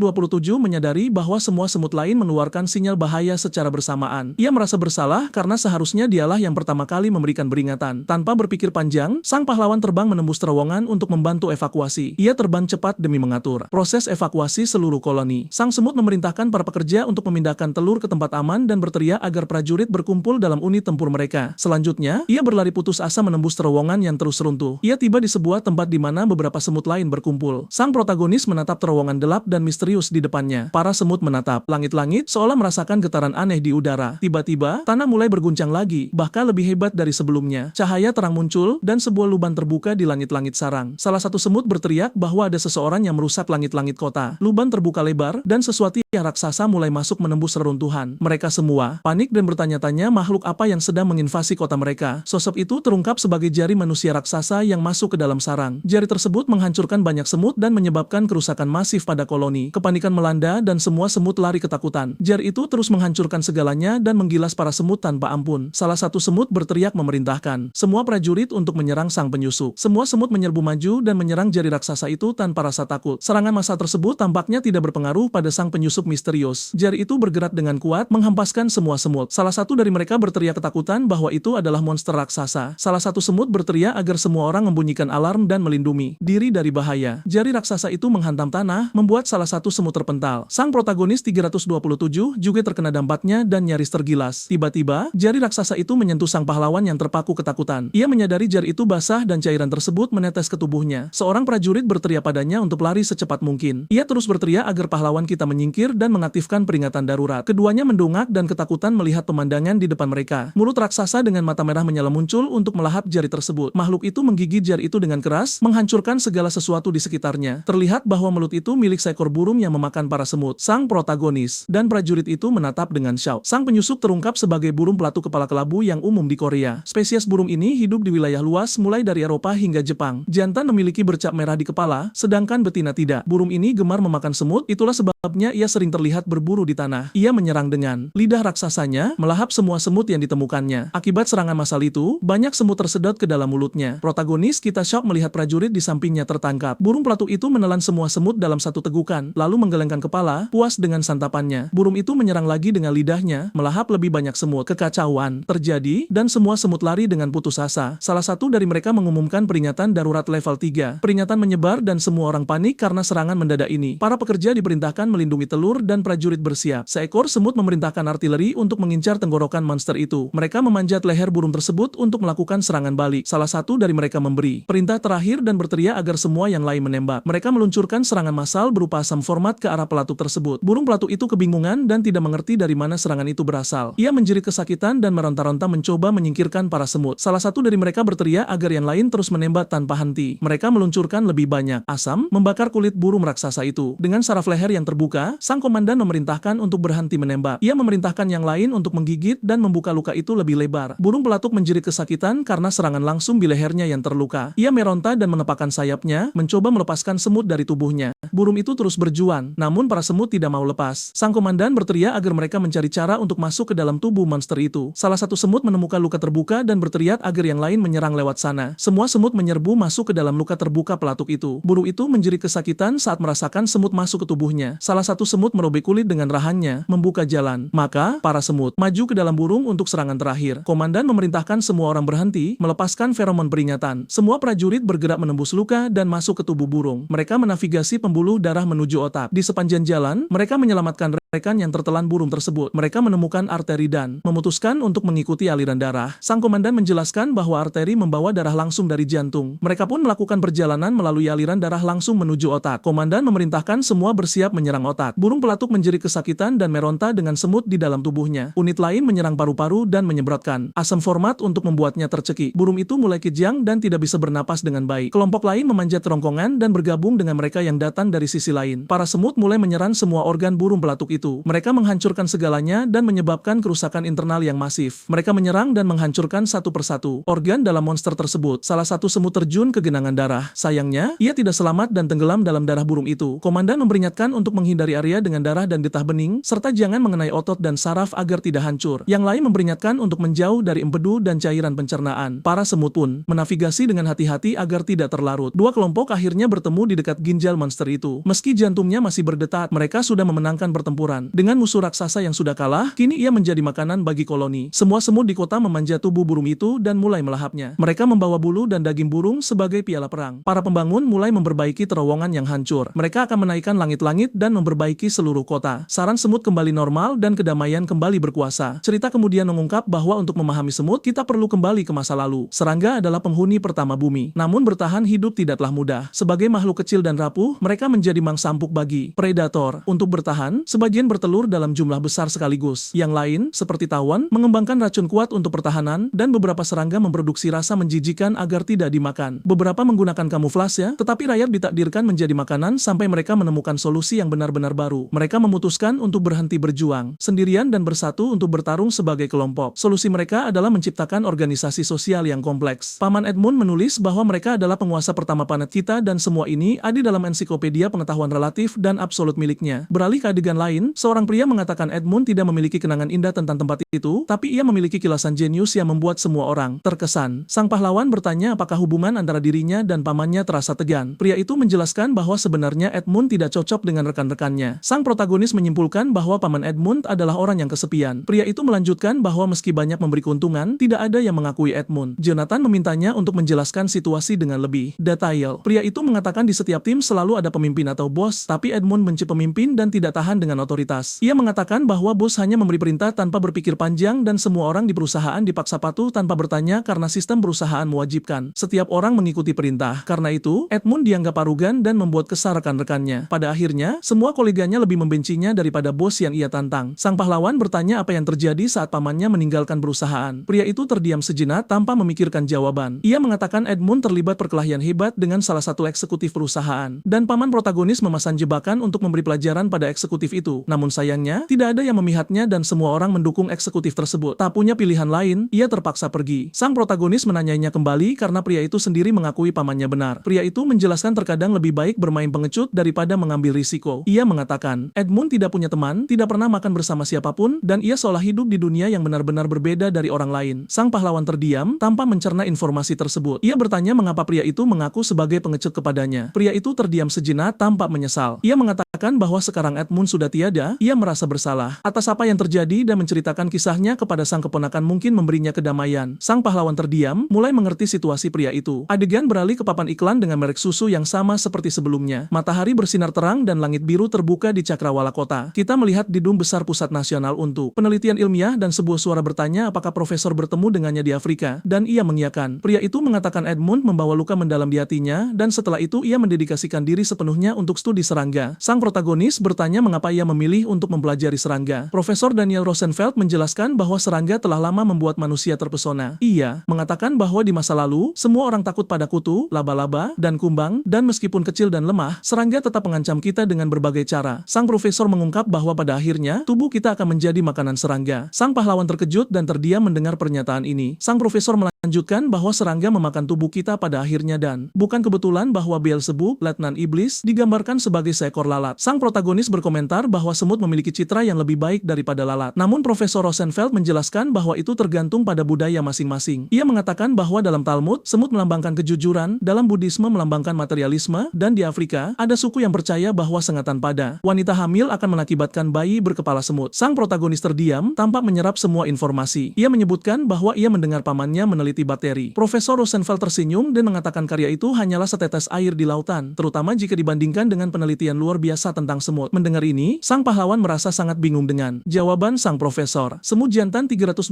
Speaker 1: menyadari bahwa semua semut lain mengeluarkan sinyal bahaya secara bersamaan. Ia merasa bersalah karena seharusnya dialah yang pertama kali memberikan peringatan. Tanpa berpikir panjang, sang pahlawan terbang menembus terowongan untuk membantu evakuasi. Ia terbang cepat demi mengatur proses evakuasi seluruh koloni. Sang semut memerintahkan para pekerja untuk memindahkan telur ke tempat aman dan berteriak agar prajurit berkumpul dalam unit tempur mereka. Selanjutnya, ia berlari putus asa menembus terowongan yang terus runtuh. Ia tiba di sebuah tempat di mana beberapa semut lain berkumpul. Sang protagonis menatap terowongan gelap dan misterius di depannya. Para semut menatap langit-langit seolah merasakan getaran aneh di udara. Tiba-tiba, tanah mulai berguncang lagi, bahkan lebih hebat dari sebelumnya. Cahaya terang muncul dan sebuah lubang terbuka di langit-langit sarang. Salah satu semut berteriak bahwa ada seseorang yang merusak langit-langit kota. Lubang terbuka lebar dan sesuatu yang raksasa mulai masuk menembus reruntuhan. Mereka semua panik dan bertanya-tanya makhluk apa yang sedang menginvasi kota mereka. Sosok itu terungkap sebagai jari manusia raksasa yang masuk ke dalam sarang. Jari tersebut menghancurkan banyak semut dan menyebabkan kerusakan masif pada koloni. Kepanikan melanda dan semua semut lari ketakutan. Jari itu terus menghancurkan segalanya dan menggilas para semut tanpa ampun. Salah satu semut berteriak memerintahkan semua prajurit untuk menyerang sang penyusup. Semua semut menyerbu maju dan menyerang jari raksasa itu tanpa rasa takut. Serangan massa tersebut tampaknya tidak berpengaruh pada sang penyusup misterius. Jari itu bergerak dengan kuat menghempaskan semua semut. Salah satu dari mereka berteriak ketakutan bahwa itu adalah monster raksasa. Salah satu semut berteriak agar semua orang membunyikan alarm dan melindungi diri dari bahaya. Jari raksasa itu menghantam tanah, membuat salah satu semut terpental. Sang protagonis 327 juga terkena dampaknya dan nyaris tergilas. Tiba-tiba, jari raksasa itu menyentuh sang pahlawan yang terpaku ketakutan. Ia menyadari jari itu basah dan cairan tersebut menetes ke tubuhnya. Seorang prajurit berteriak padanya untuk lari secepat mungkin. Ia terus berteriak agar pahlawan kita menyingkir dan mengaktifkan peringatan darurat. Keduanya mendongak dan ketakutan melihat pemandangan di depan mereka. Mulut raksasa dengan mata merah menyala muncul untuk melahap jari tersebut. Makhluk itu menggigit jari itu dengan keras, menghancurkan segala sesuatu di sekitarnya. Terlihat bahwa mulut itu milik seekor burung yang memakan para semut. Sang protagonis dan prajurit itu menatap dengan syok. Sang penyusup terungkap sebagai burung pelatu kepala kelabu yang umum di Korea. Spesies burung ini hidup di wilayah luas mulai dari Eropa hingga Jepang. Jantan memiliki bercak merah di kepala, sedangkan betina tidak. Burung ini gemar memakan semut, itulah sebabnya ia sering terlihat berburu di tanah. Ia menyerang dengan lidah raksasanya, melahap semua semut yang ditemukannya. Akibat serangan massal itu, banyak semut tersedot ke dalam mulutnya. Protagonis kita syok melihat prajurit di sampingnya tertangkap. Burung pelatu itu menelan semua semut dalam satu tegukan, lalu menggelengkan kepala, puas dengan santapannya. Burung itu menyerang lagi dengan lidahnya, melahap lebih banyak semut. Kekacauan terjadi, dan semua semut lari dengan putus asa. Salah satu dari mereka mengumumkan peringatan darurat level 3. Peringatan menyebar dan semua orang panik karena serangan mendadak ini. Para pekerja diperintahkan melindungi telur dan prajurit bersiap. Seekor semut memerintahkan artileri untuk mengincar tenggorokan monster itu. Mereka memanjat leher burung tersebut untuk melakukan serangan balik. Salah satu dari mereka memberi perintah terakhir dan berteriak agar semua yang lain menembak. Mereka meluncurkan serangan massal berupa asam format ke arah pelatu tersebut. Burung pelatu itu kebingungan dan tidak mengerti dari mana serangan itu berasal. Ia menjerit kesakitan dan meronta-ronta mencoba menyingkirkan para semut. Salah satu dari mereka berteriak agar yang lain terus menembak tanpa henti. Mereka meluncurkan lebih banyak asam, membakar kulit burung raksasa itu. Dengan saraf leher yang terbuka terbuka, sang komandan memerintahkan untuk berhenti menembak. Ia memerintahkan yang lain untuk menggigit dan membuka luka itu lebih lebar. Burung pelatuk menjerit kesakitan karena serangan langsung di lehernya yang terluka. Ia meronta dan mengepakkan sayapnya, mencoba melepaskan semut dari tubuhnya. Burung itu terus berjuang, namun para semut tidak mau lepas. Sang komandan berteriak agar mereka mencari cara untuk masuk ke dalam tubuh monster itu. Salah satu semut menemukan luka terbuka dan berteriak agar yang lain menyerang lewat sana. Semua semut menyerbu masuk ke dalam luka terbuka pelatuk itu. Burung itu menjerit kesakitan saat merasakan semut masuk ke tubuhnya. Salah satu semut merobek kulit dengan rahannya, membuka jalan. Maka, para semut maju ke dalam burung untuk serangan terakhir. Komandan memerintahkan semua orang berhenti, melepaskan feromon peringatan. Semua prajurit bergerak menembus luka dan masuk ke tubuh burung. Mereka menavigasi pembuluh darah menuju otak. Di sepanjang jalan, mereka menyelamatkan rekan yang tertelan burung tersebut. Mereka menemukan arteri dan memutuskan untuk mengikuti aliran darah. Sang komandan menjelaskan bahwa arteri membawa darah langsung dari jantung. Mereka pun melakukan perjalanan melalui aliran darah langsung menuju otak. Komandan memerintahkan semua bersiap menyerang otak. Burung pelatuk menjerit kesakitan dan meronta dengan semut di dalam tubuhnya. Unit lain menyerang paru-paru dan menyemprotkan asam format untuk membuatnya tercekik. Burung itu mulai kejang dan tidak bisa bernapas dengan baik. Kelompok lain memanjat rongkongan dan bergabung dengan mereka yang datang dari sisi lain. Para semut mulai menyerang semua organ burung pelatuk itu. Mereka menghancurkan segalanya dan menyebabkan kerusakan internal yang masif. Mereka menyerang dan menghancurkan satu persatu organ dalam monster tersebut. Salah satu semut terjun ke genangan darah. Sayangnya, ia tidak selamat dan tenggelam dalam darah burung itu. Komandan memperingatkan untuk menghindari area dengan darah dan getah bening, serta jangan mengenai otot dan saraf agar tidak hancur. Yang lain memperingatkan untuk menjauh dari empedu dan cairan pencernaan. Para semut pun menavigasi dengan hati-hati agar tidak terlarut. Dua kelompok akhirnya bertemu di dekat ginjal monster itu. Meski jantungnya masih berdetak, mereka sudah memenangkan pertempuran. Dengan musuh raksasa yang sudah kalah, kini ia menjadi makanan bagi koloni. Semua semut di kota memanjat tubuh burung itu dan mulai melahapnya. Mereka membawa bulu dan daging burung sebagai piala perang. Para pembangun mulai memperbaiki terowongan yang hancur. Mereka akan menaikkan langit-langit dan memperbaiki seluruh kota. Saran semut kembali normal dan kedamaian kembali berkuasa. Cerita kemudian mengungkap bahwa untuk memahami semut, kita perlu kembali ke masa lalu. Serangga adalah penghuni pertama bumi. Namun bertahan hidup tidaklah mudah. Sebagai makhluk kecil dan rapuh, mereka menjadi mangsa empuk bagi predator. Untuk bertahan, sebagian bertelur dalam jumlah besar sekaligus. Yang lain, seperti tawon, mengembangkan racun kuat untuk pertahanan, dan beberapa serangga memproduksi rasa menjijikan agar tidak dimakan. Beberapa menggunakan kamuflase, tetapi rakyat ditakdirkan menjadi makanan sampai mereka menemukan solusi yang benar-benar baru. Mereka memutuskan untuk berhenti berjuang, sendirian dan bersatu untuk bertarung sebagai kelompok. Solusi mereka adalah menciptakan organisasi sosial yang kompleks. Paman Edmund menulis bahwa mereka adalah penguasa pertama planet kita dan semua ini ada dalam ensiklopedia pengetahuan relatif dan absolut miliknya. Beralih ke adegan lain, seorang pria mengatakan Edmund tidak memiliki kenangan indah tentang tempat itu, tapi ia memiliki kilasan jenius yang membuat semua orang terkesan. Sang pahlawan bertanya apakah hubungan antara dirinya dan pamannya terasa tegang. Pria itu menjelaskan bahwa sebenarnya Edmund tidak cocok dengan rekan-rekannya. Sang protagonis menyimpulkan bahwa paman Edmund adalah orang yang kesepian. Pria itu melanjutkan bahwa meski banyak memberi keuntungan, tidak ada yang mengakui Edmund. Jonathan memintanya untuk menjelaskan situasi dengan lebih detail. Pria itu mengatakan di setiap tim selalu ada pemimpin atau bos, tapi Edmund benci pemimpin dan tidak tahan dengan otoritas. Ia mengatakan bahwa bos hanya memberi perintah tanpa berpikir panjang dan semua orang di perusahaan dipaksa patuh tanpa bertanya karena sistem perusahaan mewajibkan setiap orang mengikuti perintah. Karena itu, Edmund dianggap arogan dan membuat kesal rekan-rekannya. Pada akhirnya, semua koleganya lebih membencinya daripada bos yang ia tantang. Sang pahlawan bertanya apa yang terjadi saat pamannya meninggalkan perusahaan. Pria itu terdiam sejenak tanpa memikirkan jawaban. Ia mengatakan Edmund terlibat perkelahian hebat dengan salah satu eksekutif perusahaan, dan paman protagonis memasang jebakan untuk memberi pelajaran pada eksekutif itu. Namun sayangnya, tidak ada yang memihaknya dan semua orang mendukung eksekutif tersebut. Tak punya pilihan lain, ia terpaksa pergi. Sang protagonis menanyainya kembali karena pria itu sendiri mengakui pamannya benar. Pria itu menjelaskan terkadang lebih baik bermain pengecut daripada mengambil risiko. Ia mengatakan, Edmund tidak punya teman, tidak pernah makan bersama siapapun, dan ia seolah hidup di dunia yang benar-benar berbeda dari orang lain. Sang pahlawan terdiam, tanpa mencerna informasi tersebut. Ia bertanya mengapa pria itu mengaku sebagai pengecut kepadanya. Pria itu terdiam sejenak tanpa menyesal. Ia mengatakan bahwa sekarang Edmund sudah tiada, ia merasa bersalah atas apa yang terjadi dan menceritakan kisahnya kepada sang keponakan mungkin memberinya kedamaian. Sang pahlawan terdiam, mulai mengerti situasi pria itu. Adegan beralih ke papan iklan dengan merek susu yang sama seperti sebelumnya. Matahari bersinar terang dan langit biru terbuka di cakrawala kota. Kita melihat gedung besar Pusat Nasional untuk Penelitian Ilmiah dan sebuah suara bertanya apakah profesor bertemu dengannya di Afrika, dan ia mengiyakan. Pria itu mengatakan Edmund membawa luka mendalam di hatinya, dan setelah itu ia mendedikasikan diri sepenuhnya untuk studi serangga. Sang protagonis bertanya mengapa ia memilih memilih untuk mempelajari serangga. Profesor Daniel Rosenfeld menjelaskan bahwa serangga telah lama membuat manusia terpesona. Ia mengatakan bahwa di masa lalu, semua orang takut pada kutu, laba-laba, dan kumbang, dan meskipun kecil dan lemah, serangga tetap mengancam kita dengan berbagai cara. Sang profesor mengungkap bahwa pada akhirnya, tubuh kita akan menjadi makanan serangga. Sang pahlawan terkejut dan terdiam mendengar pernyataan ini. Sang profesor melanjutkan bahwa serangga memakan tubuh kita pada akhirnya dan bukan kebetulan bahwa Beelzebub, letnan iblis, digambarkan sebagai seekor lalat. Sang protagonis berkomentar bahwa semut memiliki citra yang lebih baik daripada lalat. Namun Profesor Rosenfeld menjelaskan bahwa itu tergantung pada budaya masing-masing. Ia mengatakan bahwa dalam Talmud, semut melambangkan kejujuran, dalam Buddhisme melambangkan materialisme, dan di Afrika, ada suku yang percaya bahwa sengatan pada wanita hamil akan mengakibatkan bayi berkepala semut. Sang protagonis terdiam, tampak menyerap semua informasi. Ia menyebutkan bahwa ia mendengar pamannya meneliti bakteri. Profesor Rosenfeld tersenyum dan mengatakan karya itu hanyalah setetes air di lautan, terutama jika dibandingkan dengan penelitian luar biasa tentang semut. Mendengar ini, sang pahlawan merasa sangat bingung dengan jawaban sang profesor. Semut jantan 327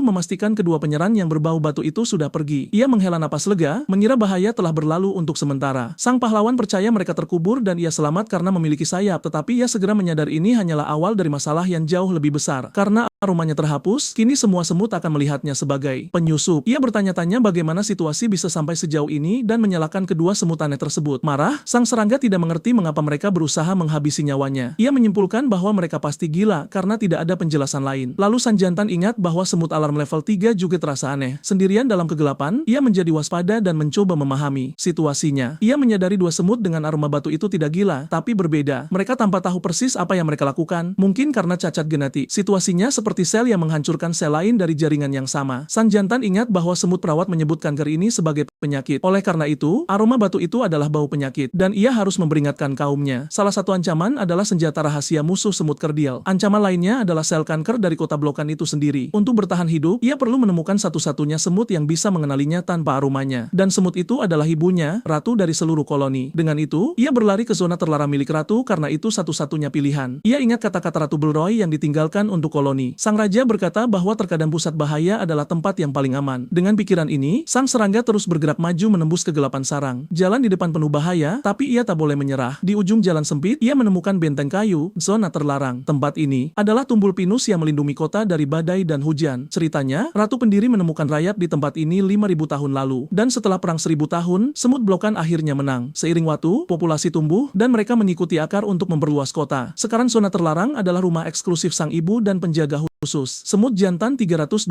Speaker 1: memastikan kedua penyerang yang berbau batu itu sudah pergi. Ia menghela napas lega, mengira bahaya telah berlalu untuk sementara. Sang pahlawan percaya mereka terkubur dan ia selamat karena memiliki sayap, tetapi ia segera menyadari ini hanyalah awal dari masalah yang jauh lebih besar. Karena aromanya terhapus, kini semua semut akan melihatnya sebagai penyusup. Ia bertanya-tanya bagaimana situasi bisa sampai sejauh ini dan menyalahkan kedua semut aneh tersebut. Marah, sang serangga tidak mengerti mengapa mereka berusaha menghabisi nyawanya. Ia menyimpulkan bahwa mereka pasti gila karena tidak ada penjelasan lain. Lalu sang jantan ingat bahwa semut alarm level 3 juga terasa aneh. Sendirian dalam kegelapan, ia menjadi waspada dan mencoba memahami situasinya. Ia menyadari dua semut dengan aroma batu itu tidak gila, tapi berbeda. Mereka tanpa tahu persis apa yang mereka lakukan, mungkin karena cacat genetik. Situasinya seperti sel yang menghancurkan sel lain dari jaringan yang sama. Sang jantan ingat bahwa semut perawat menyebut kanker ini sebagai penyakit. Oleh karena itu, aroma batu itu adalah bau penyakit, dan ia harus memperingatkan kaumnya. Salah satu ancaman adalah senjata rahasia musuh semut kerdil. Ancaman lainnya adalah sel kanker dari kota blokan itu sendiri. Untuk bertahan hidup, ia perlu menemukan satu-satunya semut yang bisa mengenalinya tanpa aromanya. Dan semut itu adalah ibunya, ratu dari seluruh koloni. Dengan itu, ia berlari ke zona terlarang milik ratu karena itu satu-satunya pilihan. Ia ingat kata-kata Ratu Belroy yang ditinggalkan untuk koloni. Sang raja berkata bahwa terkadang pusat bahaya adalah tempat yang paling aman. Dengan pikiran ini, sang serangga terus bergerak maju menembus kegelapan sarang. Jalan di depan penuh bahaya, tapi ia tak boleh menyerah. Di ujung jalan sempit, ia menemukan benteng kayu, zona terlarang. Tempat ini adalah tumbul pinus yang melindungi kota dari badai dan hujan. Ceritanya, Ratu Pendiri menemukan rayap di tempat ini 5.000 tahun lalu. Dan setelah perang 1.000 tahun, semut blokan akhirnya menang. Seiring waktu, populasi tumbuh, dan mereka mengikuti akar untuk memperluas kota. Sekarang zona terlarang adalah rumah eksklusif sang ibu dan penjaga khusus. Semut jantan 327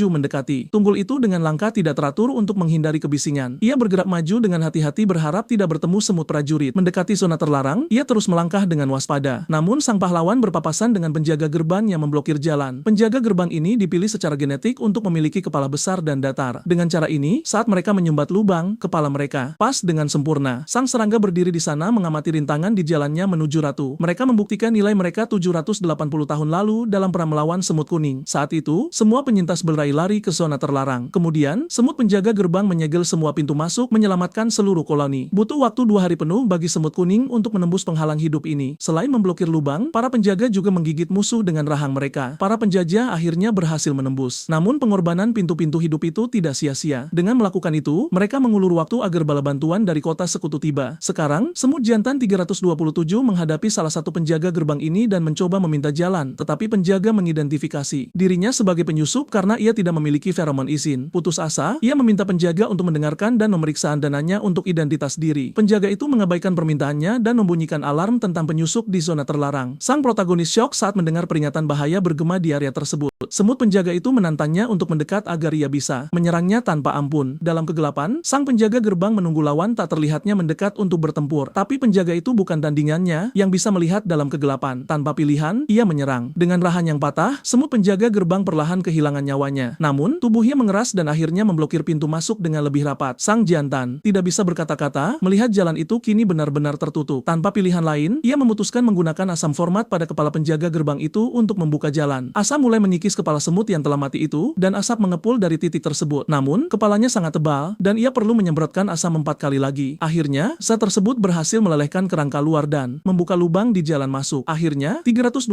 Speaker 1: mendekati. Tunggul itu dengan langkah tidak teratur untuk menghindari kebisingan. Ia bergerak maju dengan hati-hati berharap tidak bertemu semut prajurit. Mendekati zona terlarang, ia terus melangkah dengan waspada. Namun sang pahlawan berpapasan dengan penjaga gerbang yang memblokir jalan. Penjaga gerbang ini dipilih secara genetik untuk memiliki kepala besar dan datar. Dengan cara ini, saat mereka menyumbat lubang, kepala mereka pas dengan sempurna. Sang serangga berdiri di sana mengamati rintangan di jalannya menuju ratu. Mereka membuktikan nilai mereka 780 tahun lalu dalam perang melawan semut kuning. Saat itu, semua penyintas berlari-lari ke zona terlarang. Kemudian, semut penjaga gerbang menyegel semua pintu masuk, menyelamatkan seluruh koloni. Butuh waktu 2 hari penuh bagi semut kuning untuk menembus penghalang hidup ini. Selain memblokir lubang, para penjaga juga menggigit musuh dengan rahang mereka. Para penjajah akhirnya berhasil menembus. Namun pengorbanan pintu-pintu hidup itu tidak sia-sia. Dengan melakukan itu, mereka mengulur waktu agar bala bantuan dari kota sekutu tiba. Sekarang, semut jantan 327 menghadapi salah satu penjaga gerbang ini dan mencoba meminta jalan, tetapi penjaga mengidentifikasi dirinya sebagai penyusup karena ia tidak memiliki feromon izin. Putus asa, ia meminta penjaga untuk mendengarkan dan memeriksa dananya untuk identitas diri. Penjaga itu mengabaikan permintaannya dan membunyikan alarm tentang penyusup di zona terlarang. Sang protagonis syok saat mendengar peringatan bahaya bergema di area tersebut. Semut penjaga itu menantangnya untuk mendekat agar ia bisa menyerangnya tanpa ampun. Dalam kegelapan, sang penjaga gerbang menunggu lawan tak terlihatnya mendekat untuk bertempur. Tapi penjaga itu bukan tandingannya yang bisa melihat dalam kegelapan. Tanpa pilihan, ia menyerang. Dengan rahan yang patah, semut penjaga gerbang perlahan kehilangan nyawanya. Namun, tubuhnya mengeras dan akhirnya memblokir pintu masuk dengan lebih rapat. Sang jantan tidak bisa berkata-kata, melihat jalan itu kini benar-benar tertutup. Tanpa pilihan lain, ia memutuskan menggunakan asam format pada kepala penjaga gerbang itu untuk membuka jalan. Asam mulai mengikis menangkis kepala semut yang telah mati itu, dan asap mengepul dari titik tersebut. Namun, kepalanya sangat tebal, dan ia perlu menyemprotkan asam 4 kali lagi. Akhirnya, zat tersebut berhasil melelehkan kerangka luar dan membuka lubang di jalan masuk. Akhirnya, 327